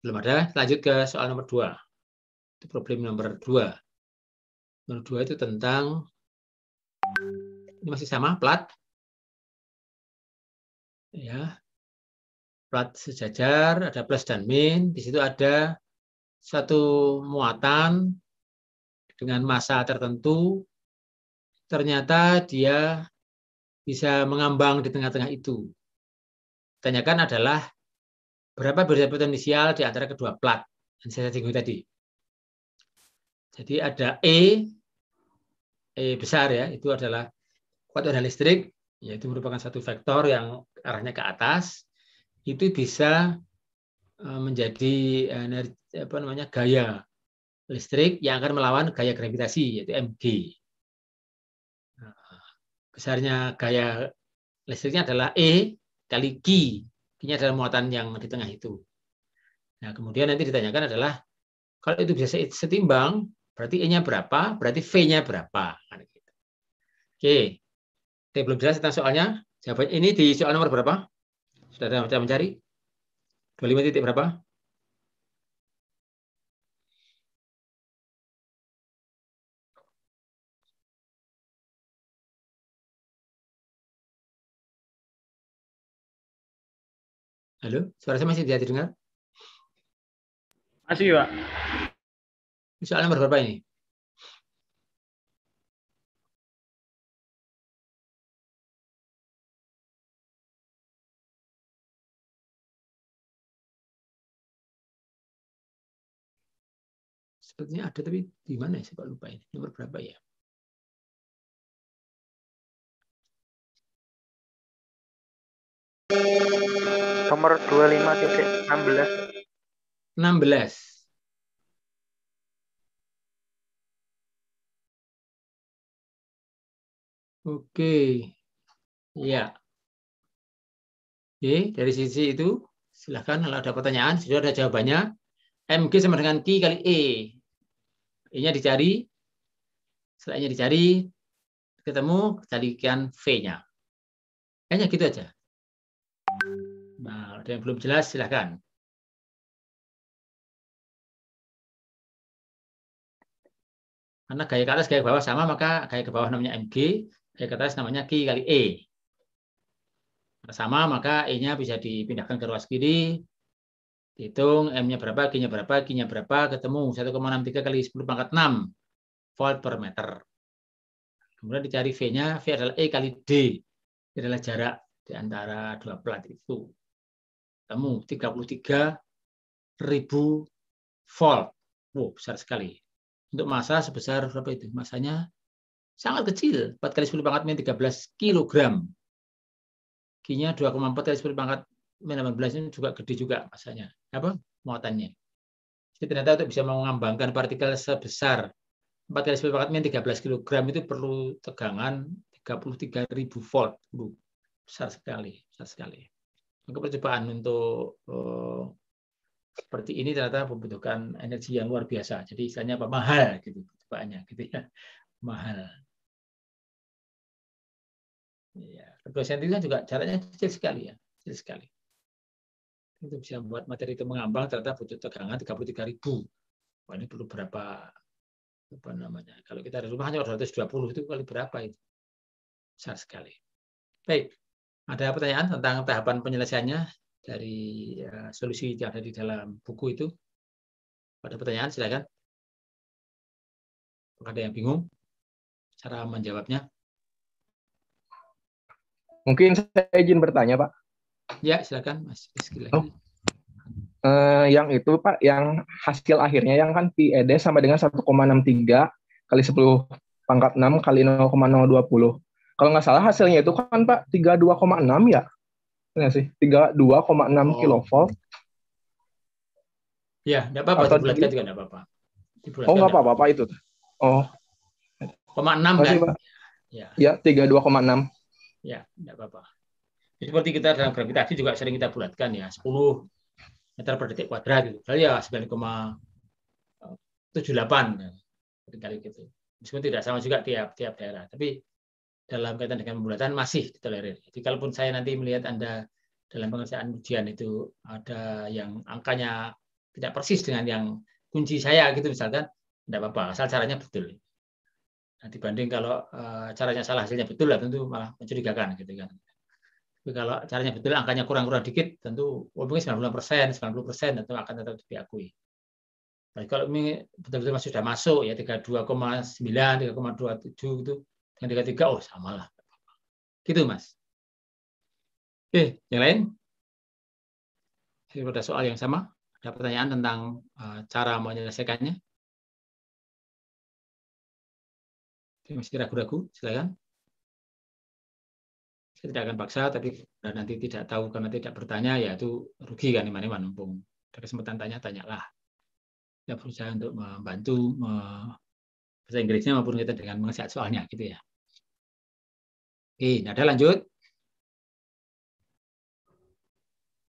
Belum ada, lanjut ke soal nomor 2. Itu problem nomor 2. Nomor 2 itu tentang, ini masih sama, plat. Ya. Plat sejajar, ada plus dan min. Di situ ada satu muatan dengan massa tertentu. Ternyata dia bisa mengambang di tengah-tengah itu. Tanyakan adalah berapa beda potensial di antara kedua plat yang saya singgung tadi. Jadi ada E besar ya, itu adalah kuat listrik, yaitu merupakan satu vektor yang arahnya ke atas. Itu bisa menjadi gaya listrik yang akan melawan gaya gravitasi, yaitu mg. Besarnya gaya listriknya adalah E kali Q. Q-nya adalah muatan yang di tengah itu. Nah, kemudian nanti ditanyakan adalah, kalau itu bisa setimbang, berarti E-nya berapa, berarti V-nya berapa. Oke. Belum jelas tentang soalnya. Jawaban ini di soal nomor berapa? Sudah mencari? 25 titik berapa? Halo, suara saya masih tidak didengar? Masih, Pak. Soal nomor berapa ini? Sepertinya ada, tapi di mana ya? Saya lupa ini. Nomor berapa ya? Nomor 25.16. 16. Oke. Ya. Oke, dari sisi itu silahkan kalau ada pertanyaan, sudah ada jawabannya. Mg sama dengan Q kali E. E-nya dicari. Setelah E-nya dicari, ketemu, carikan V-nya. Kayaknya gitu aja. Nah, ada yang belum jelas, silahkan. Karena gaya ke atas, gaya ke bawah sama, maka gaya ke bawah namanya Mg, gaya ke atas namanya Q kali E. Sama, maka E-nya bisa dipindahkan ke ruas kiri, hitung M-nya berapa, Q-nya berapa, Q-nya berapa, ketemu 1,63 kali 10 pangkat 6 volt per meter. Kemudian dicari V-nya, V adalah E kali D. Ini adalah jarak di antara dua plat itu. Ketemu 33.000 volt. Wow, besar sekali. untuk massa sebesar berapa itu? Massanya sangat kecil, 4 kali 10 pangkat min 13 kilogram. Q-nya 2,4 kali 10 pangkat min 18 ini juga gede juga massanya. Apa? Muatannya. Jadi ternyata untuk bisa mengambangkan partikel sebesar 4 kali 10 pangkat min 13 kilogram itu perlu tegangan 33.000 volt. Besar sekali, besar sekali. Maka percobaan untuk seperti ini ternyata membutuhkan energi yang luar biasa. Jadi istilahnya apa? Mahal gitu percobaannya, gitu ya. Mahal. Ya, 2 cm kan juga jaraknya kecil sekali ya, kecil sekali. Untuk bisa membuat materi itu mengambang ternyata butuh tegangan 33.000. Wah, ini perlu berapa apa namanya? Kalau kita di rumah hanya 220 itu kali berapa itu? Besar sekali. Baik. Ada pertanyaan tentang tahapan penyelesaiannya dari solusi yang ada di dalam buku itu? Ada pertanyaan, silakan. Apakah ada yang bingung cara menjawabnya? Mungkin saya izin bertanya, Pak. Ya, silakan, Mas Rizky lagi. Oh. Yang itu, Pak, yang hasil akhirnya yang kan PED sama dengan 1,63 kali 10 pangkat 6 kali 0,020. Kalau nggak salah hasilnya itu kan, Pak, 32,6 ya? Nggak sih? 32,6 kilovolt. Ya, nggak apa-apa, dibulatkan juga nggak apa-apa. Oh, nggak apa-apa, Pak, itu. Oh. 0,6 kan? Pak. Ya, 32,6. Ya, nggak apa-apa. Jadi seperti kita dalam gravitasi juga sering kita bulatkan ya, 10 meter per detik kuadrat gitu. Jadi ya 9,78 kali gitu. Meskipun tidak sama juga tiap daerah, tapi dalam kaitan dengan pembulatan masih ditolerir. Jadi kalaupun saya nanti melihat Anda dalam pengerjaan ujian itu ada yang angkanya tidak persis dengan yang kunci saya gitu misalkan, tidak apa-apa, asal caranya betul. Nah, dibanding kalau caranya salah hasilnya betul lah tentu malah mencurigakan gitu kan. Tapi kalau caranya betul angkanya kurang-kurang dikit tentu mungkin 90%, 90% tentu akan tetap diakui. Nah, kalau ini betul-betul sudah masuk ya 32,9, 3,27 gitu dengan 33, oh samalah. Gitu, Mas. Oke, yang lain? Ada soal yang sama? Ada pertanyaan tentang cara menyelesaikannya? Masih ragu-ragu? Silakan. Saya tidak akan paksa, tapi nanti tidak tahu karena tidak bertanya, ya itu rugi kan, iman-iman. Mumpung ada kesempatan tanyalah. Ya berusaha untuk membantu bahasa Inggrisnya maupun kita dengan mengesak soalnya, gitu ya. Oke, ada lanjut.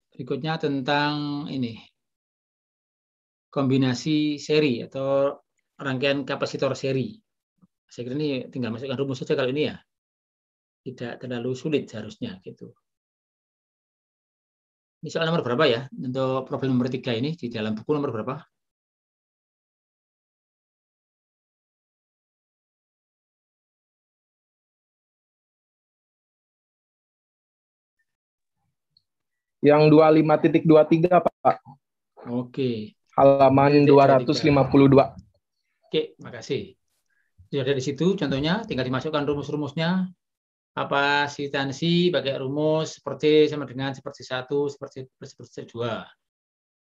Berikutnya tentang ini, kombinasi seri atau rangkaian kapasitor seri. Saya kira ini tinggal masukkan rumus saja kalau ini ya. Tidak terlalu sulit seharusnya gitu. Ini soal nomor berapa ya? Untuk problem nomor 3 ini di dalam buku nomor berapa? Yang 25.23, Pak. Oke. Halaman 252. Oke, makasih. Sudah ada di situ contohnya, tinggal dimasukkan rumus-rumusnya. Kapasitansi pakai rumus seperti sama dengan seperti 1, seperti 2.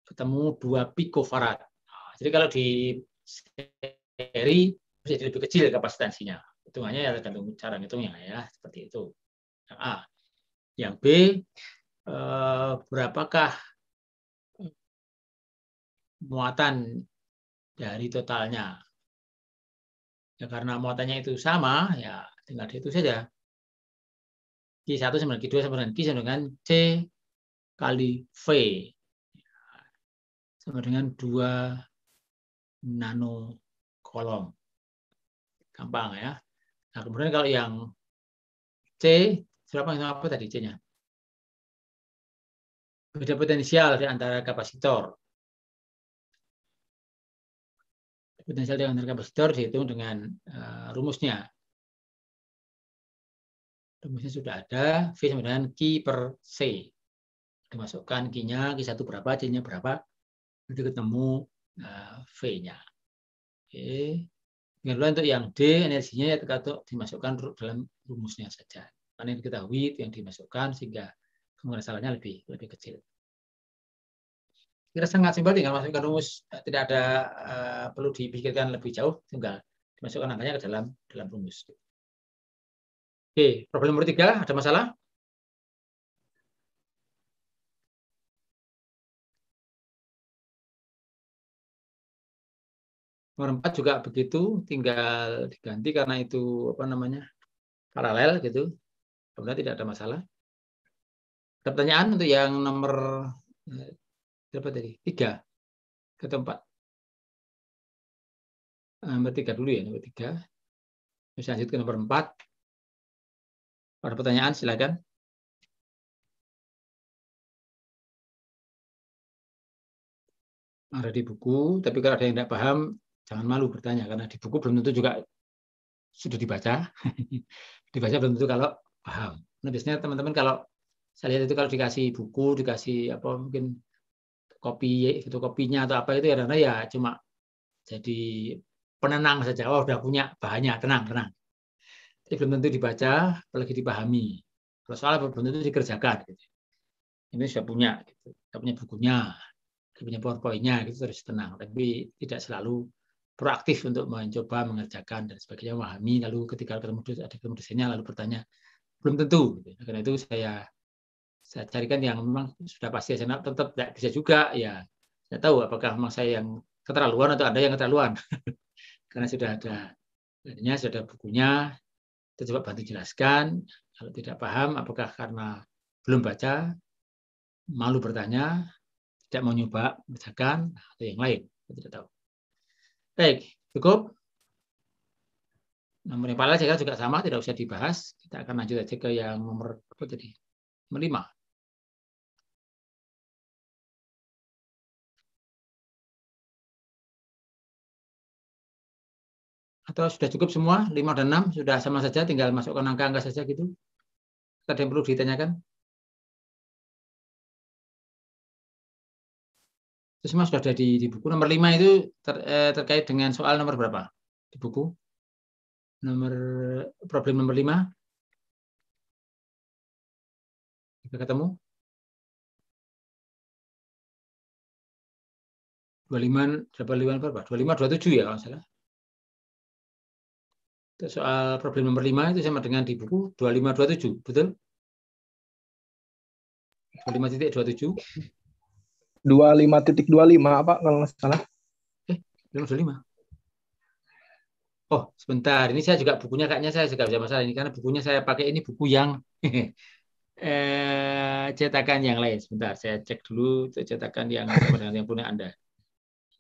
Ketemu 2 picofarad. Nah, jadi kalau di seri jadi lebih kecil kapasitansinya. Hitungannya ya tergantung cara ngitungnya ya, seperti itu. Yang A. Yang B, berapakah muatan dari totalnya? Ya karena muatannya itu sama, ya tinggal itu saja. Q1 sama dengan Q2 sama dengan Q sama dengan C kali V. Sama dengan 2 nanocoulomb. Gampang ya. Nah, kemudian kalau yang C, apa tadi C-nya? Beda potensial di antara kapasitor. Potensial di antara kapasitor dihitung dengan rumusnya. Rumusnya sudah ada, V sama dengan Q per C. Dimasukkan Q-nya, Q1 berapa, C-nya berapa, nanti ketemu V-nya. Oke. Kemudian untuk yang D, energinya ya dimasukkan dalam rumusnya saja. Karena yang diketahui itu yang dimasukkan sehingga kemungkinan salahnya lebih kecil. kira sangat simpel, tinggal masukkan rumus, tidak ada perlu dipikirkan lebih jauh, tinggal dimasukkan angkanya ke dalam rumus. Oke, problem nomor 3, ada masalah? Nomor 4 juga begitu, tinggal diganti karena itu apa namanya paralel gitu. Kemudian tidak ada masalah. Ada pertanyaan untuk yang nomor berapa tadi? 3 ke tempat. Nomor 3 dulu ya, nomor 3. Bisa lanjut ke nomor 4. Ada pertanyaan, silakan. Ada di buku, tapi kalau ada yang tidak paham, jangan malu bertanya, karena di buku belum tentu juga sudah dibaca. Dibaca belum tentu kalau paham. Nah, biasanya teman-teman kalau saya lihat itu kalau dikasih buku, dikasih apa mungkin kopi, fotokopinya atau apa itu ya cuma jadi penenang saja. Oh, udah punya bahannya, tenang. Tapi belum tentu dibaca, apalagi dipahami. Kalau soal belum tentu dikerjakan. Gitu. Ini sudah punya, gitu. Sudah punya bukunya, punya PowerPoint-nya, gitu terus tenang. Tapi tidak selalu proaktif untuk mencoba mengerjakan dan sebagainya, memahami. Lalu ketika ketemu dosennya lalu bertanya, belum tentu. Gitu. Karena itu saya carikan yang memang sudah pasti saya tetap tidak bisa juga. Ya, saya tahu apakah memang saya yang keterlaluan atau ada yang keterlaluan. Karena sudah ada sudah bukunya, kita coba bantu jelaskan. Kalau tidak paham, apakah karena belum baca, malu bertanya, tidak mau nyoba mengerjakan, atau yang lain, saya tidak tahu. Baik, cukup. Nomor yang paling juga sama, tidak usah dibahas. Kita akan lanjut aja ke yang nomor apa tadi? Nomor 5. Atau sudah cukup semua, 5 dan 6 sudah sama saja, tinggal masukkan angka-angka saja gitu. Ada yang perlu ditanyakan? Itu semua sudah ada di buku. Nomor 5 itu terkait dengan soal nomor berapa? Di buku? Problem nomor 5? Kita ketemu? 25 berapa? 25, 27 ya kalau salah. Soal problem nomor 5 itu sama dengan di buku 25, 27, betul? 25.27. 25.25 apa kalau nggak salah? 25. Oh, sebentar. Ini saya juga bukunya kayaknya saya juga bisa masalah ini karena bukunya saya pakai ini buku yang cetakan yang lain. Sebentar, saya cek dulu cetakan yang sama dengan yang punya Anda.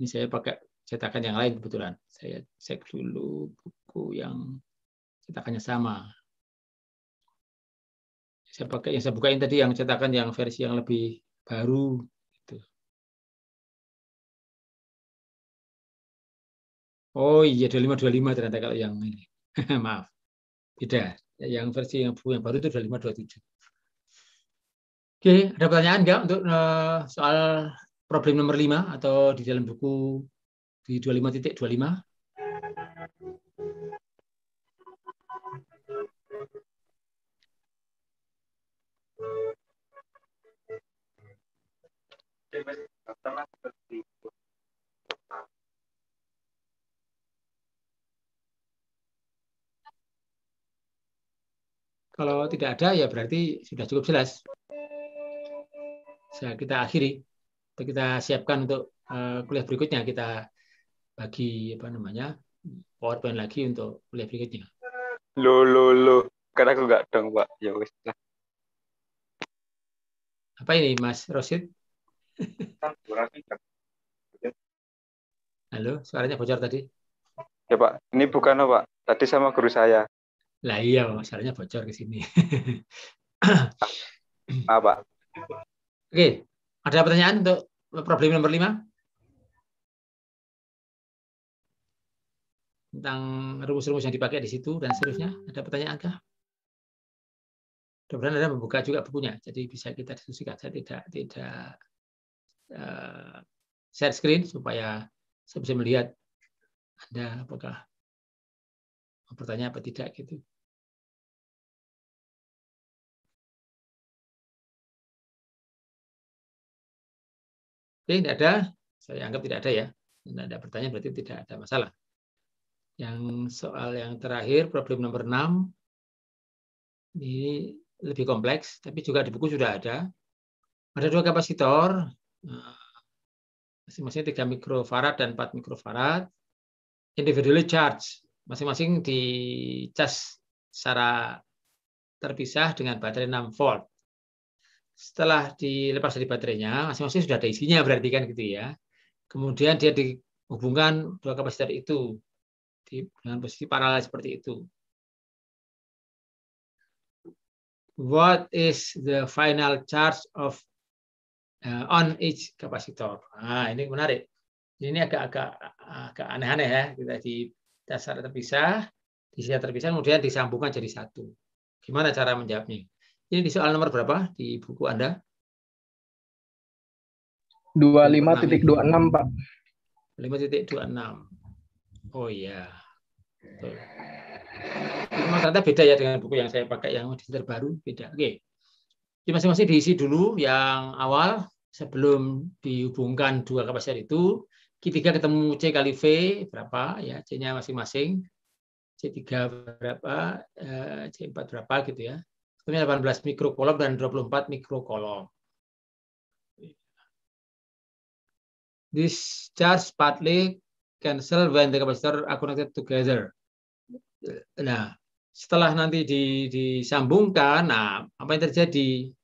Ini saya pakai cetakan yang lain kebetulan. Saya cek dulu buku yang cetakannya sama. Saya pakai yang saya bukain tadi yang cetakan yang versi yang lebih baru. Gitu. Oh iya 2525 ternyata kalau yang ini. Maaf. Beda. Yang versi yang buku yang baru itu 2527. Oke, ada pertanyaan nggak untuk soal problem nomor 5 atau di dalam buku di 25.25? Kalau tidak ada ya berarti sudah cukup jelas. Kita akhiri. Kita siapkan untuk kuliah berikutnya. Kita bagi apa namanya PowerPoint lagi untuk kuliah berikutnya. Lo. Karena aku nggak dong, Pak. Ya wis lah. Apa ini, Mas Rosid? Halo, suaranya bocor tadi. Ya, Pak. Ini bukan, Pak. Tadi sama guru saya. Lah iya, suaranya bocor ke sini. Pak. Oke, ada pertanyaan untuk problem nomor 5? Tentang rumus-rumus yang dipakai di situ dan seterusnya. Ada pertanyaan kah? Mudah-mudahan Anda membuka juga bukunya, jadi bisa kita diskusikan. Saya tidak share screen supaya saya bisa melihat Anda apakah mau bertanya apa tidak gitu. Oke, tidak ada. Saya anggap tidak ada ya. Tidak ada pertanyaan berarti tidak ada masalah. Yang soal yang terakhir, problem nomor 6. Ini lebih kompleks, tapi juga di buku sudah ada. Ada 2 kapasitor, masing-masing 3 mikrofarad dan 4 mikrofarad. Individually charged, masing-masing dicas secara terpisah dengan baterai 6 volt. Setelah dilepas dari baterainya, masing-masing sudah ada isinya berarti kan gitu ya. Kemudian dia dihubungkan 2 kapasitor itu dengan posisi paralel seperti itu. What is the final charge of on each kapasitor? Nah, ini menarik. Ini agak aneh-aneh ya. Kita di dasar terpisah, di sisi terpisah, kemudian disambungkan jadi satu. Gimana cara menjawabnya? Ini di soal nomor berapa di buku Anda? 25.26, Pak. 5.26. Oh iya. Betul. Memang ternyata beda ya dengan buku yang saya pakai yang terbaru, beda. Oke. Jadi masing-masing diisi dulu yang awal sebelum dihubungkan 2 kapasitor itu. Q3 ketemu C kali V berapa ya, C-nya masing-masing. C3 berapa, C4 berapa gitu ya. Ini 18 mikrokolom dan 24 mikrokolom. This charge partly cancel when the capacitor are connected together. Nah, setelah nanti disambungkan, nah apa yang terjadi?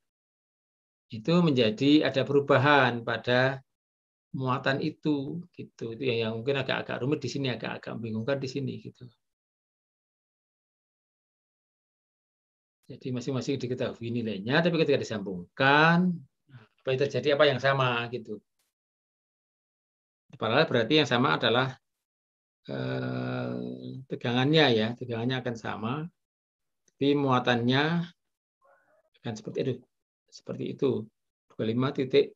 Itu menjadi ada perubahan pada muatan itu, gitu. Itu yang mungkin agak rumit di sini, agak membingungkan di sini, gitu. Jadi masing-masing diketahui nilainya, tapi ketika disambungkan, apa yang terjadi, apa yang sama, gitu. Paralel berarti yang sama adalah tegangannya ya, tegangannya akan sama, tapi muatannya akan seperti itu, 25.26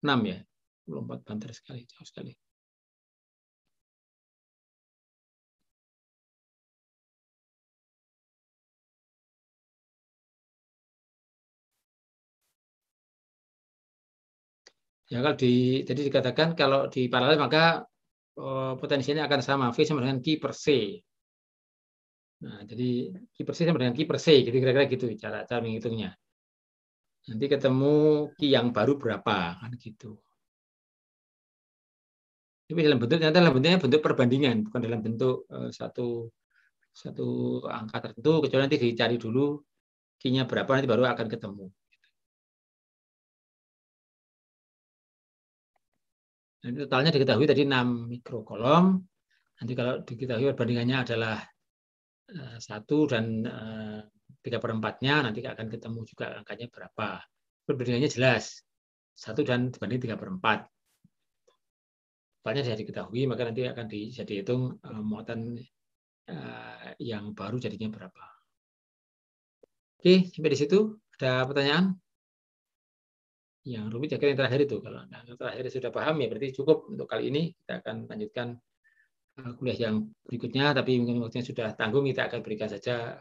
ya, 24 banter sekali, jauh sekali. Ya kalau jadi dikatakan kalau di paralel maka potensialnya akan sama, V sama dengan Q per C. Nah, jadi Q per C sama dengan Q per C, gitu kira-kira gitu cara menghitungnya. Nanti ketemu Q yang baru berapa, kan gitu. Tapi dalam bentuknya bentuk perbandingan, bukan dalam bentuk satu angka tertentu, kecuali nanti dicari dulu Q-nya berapa, nanti baru akan ketemu. Dan totalnya diketahui tadi 6 mikrokolom. Nanti kalau diketahui perbandingannya adalah 1 dan 3/4-nya, nanti akan ketemu juga angkanya berapa. Perbandingannya jelas. 1 dan dibanding 3/4. Totalnya sudah diketahui, maka nanti akan bisa dihitung muatan yang baru jadinya berapa. Oke, sampai di situ. Ada pertanyaan? Yang rumit ya yang terakhir itu. Kalau yang terakhir sudah paham ya berarti cukup untuk kali ini. Kita akan lanjutkan kuliah yang berikutnya, tapi mungkin waktunya sudah tanggung, kita akan berikan saja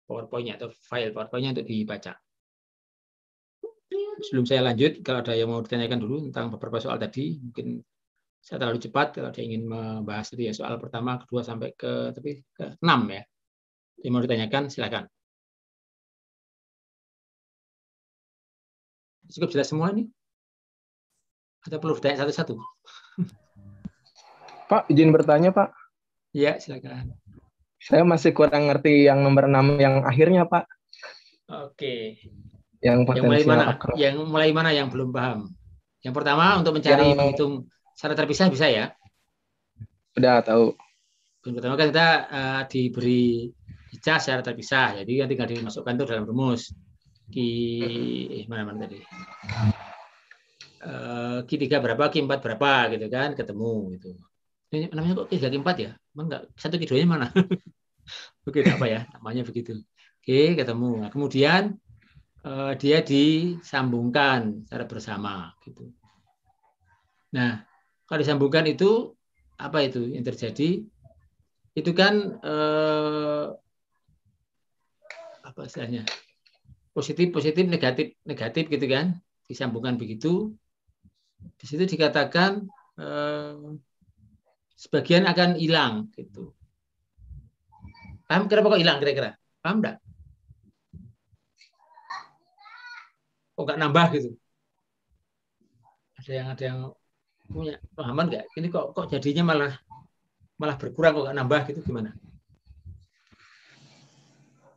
PowerPoint-nya atau file PowerPoint-nya untuk dibaca. Sebelum saya lanjut, kalau ada yang mau ditanyakan dulu tentang beberapa soal tadi, mungkin saya terlalu cepat kalau dia ingin membahas itu ya soal pertama, kedua sampai ke 6 ya. Yang mau ditanyakan silakan. Cukup jelas semua ini? Atau perlu ditanya satu-satu? Pak, izin bertanya, Pak. Iya, silakan. Saya masih kurang ngerti yang nomor 6 yang akhirnya, Pak. Oke. Yang potensial yang mulai mana yang belum paham? Yang pertama untuk mencari menghitung secara terpisah bisa ya? Udah tahu. Yang pertama kan kita diberi cas secara terpisah, jadi tinggal dimasukkan itu dalam rumus. Mana tadi? Q3 berapa, Q4 berapa gitu kan, ketemu gitu. Ini namanya kok Q3 Q4 ya? Emang enggak satu Q2-nya mana? Oke, apa ya? Namanya begitu. Oke, ketemu. Nah, kemudian dia disambungkan secara bersama gitu. Nah, kalau disambungkan itu apa itu yang terjadi? Itu kan apa istilahnya? positif, positif, negatif, negatif gitu kan, disambungkan begitu. Di situ dikatakan sebagian akan hilang gitu. Paham kenapa kok hilang kira-kira? Paham enggak? Kok nggak nambah gitu? Ada yang punya pahaman nggak? Ini kok jadinya malah berkurang, kok nggak nambah gitu, gimana?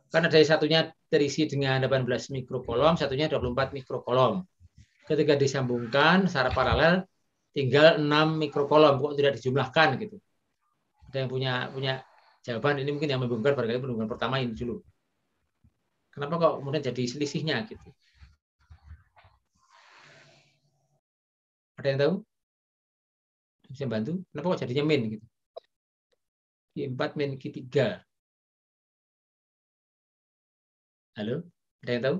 Kan ada satunya terisi dengan 18 mikrokolom, satunya 24 mikrokolom. Ketika disambungkan secara paralel tinggal 6 mikrokolom, kok tidak dijumlahkan gitu. Ada yang punya jawaban? Ini mungkin yang membongkar barangkali pembongkaran pertama ini dulu. Kenapa kok kemudian jadi selisihnya gitu? Ada yang tahu? Bisa bantu? Kenapa kok jadinya min gitu? Q4 min Q3. Halo? Ada yang tahu?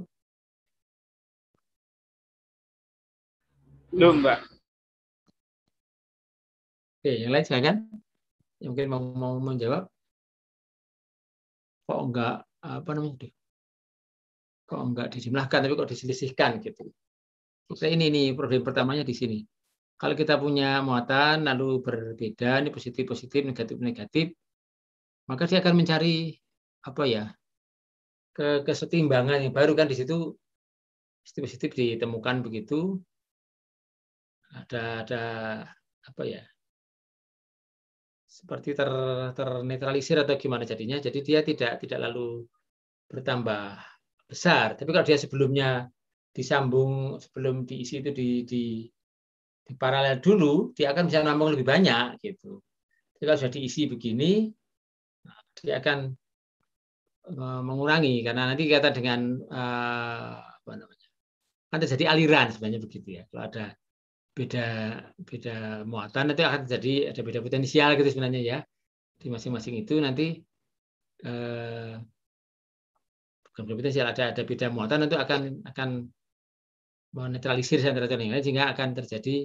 Belum, Mbak. Oke, yang lain silakan. Yang mungkin mau menjawab. Kok enggak apa namanya? Kok enggak dijumlahkan tapi kok diselisihkan gitu. Ini problem pertamanya di sini. Kalau kita punya muatan lalu berbeda, ini positif positif, negatif negatif, maka dia akan mencari apa ya? Kesetimbangan yang baru kan di situ positif ditemukan begitu. Ada apa ya? Seperti ternetralisir atau gimana jadinya. Jadi dia tidak lalu bertambah besar. Tapi kalau dia sebelumnya disambung, sebelum diisi itu di paralel dulu, dia akan bisa nampung lebih banyak gitu. Jadi kalau sudah diisi begini, dia akan mengurangi karena nanti kata dengan apa namanya, kan terjadi aliran sebenarnya begitu ya. Kalau ada beda muatan nanti akan terjadi ada beda potensial gitu sebenarnya ya di masing-masing itu nanti bukan potensial ada beda muatan nanti akan menetralisir antara yang lain sehingga akan terjadi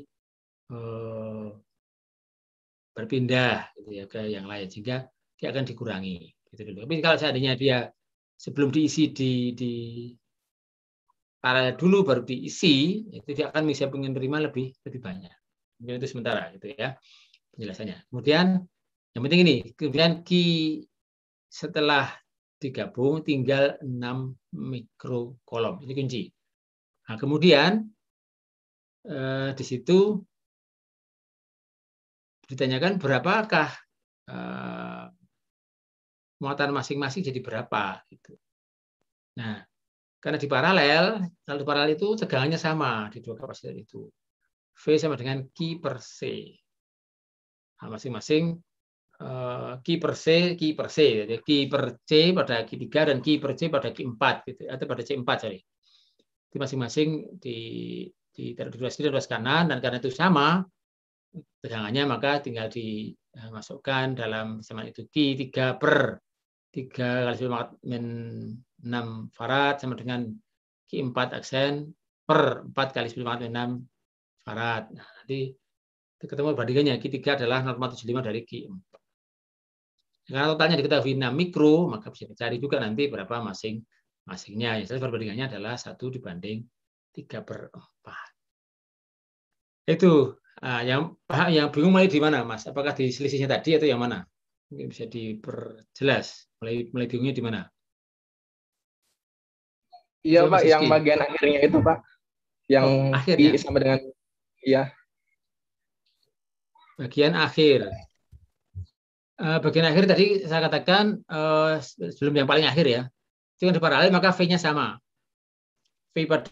berpindah gitu ya ke yang lain sehingga dia akan dikurangi gitu dulu. Tapi kalau seandainya dia sebelum diisi di paralel dulu baru diisi, itu dia akan bisa menerima lebih banyak. Mungkin itu sementara gitu ya penjelasannya. Kemudian yang penting ini, kemudian Q setelah digabung tinggal 6 mikrokolom. Ini kunci. Nah, kemudian di situ ditanyakan berapakah muatan masing-masing jadi berapa gitu. Nah, karena di paralel, kalau di paralel itu tegangannya sama di dua kapasitor itu. V sama dengan Q per C. Nah, masing-masing Q per C. Jadi Q per C pada Q3 dan Q per C pada Q4 gitu, atau pada C4 sorry. Itu masing-masing ditaruh di sebelah kanan dan karena itu sama tegangannya maka tinggal dimasukkan dalam sama itu Q3 per 3 kali 10⁻⁻6 farad sama dengan Q4 aksen per 4 kali 10⁻⁻6 farad. Nah, nanti ketemu bandingannya Q3 adalah 0,75 dari Q4. Karena totalnya diketahui 6 mikro, maka bisa dicari juga nanti berapa masing-masingnya. Jadi perbandingannya adalah 1 dibanding 3/4. Itu yang bingung mulai di mana, Mas? Apakah di selisihnya tadi atau yang mana? Mungkin bisa diperjelas. Mulai bingungnya di mana? Iya Pak, yang bagian akhirnya itu Pak, yang akhirnya sama dengan iya. Bagian akhir. Bagian akhir tadi saya katakan sebelum yang paling akhir ya. Itu yang di paralel maka V-nya sama. V pada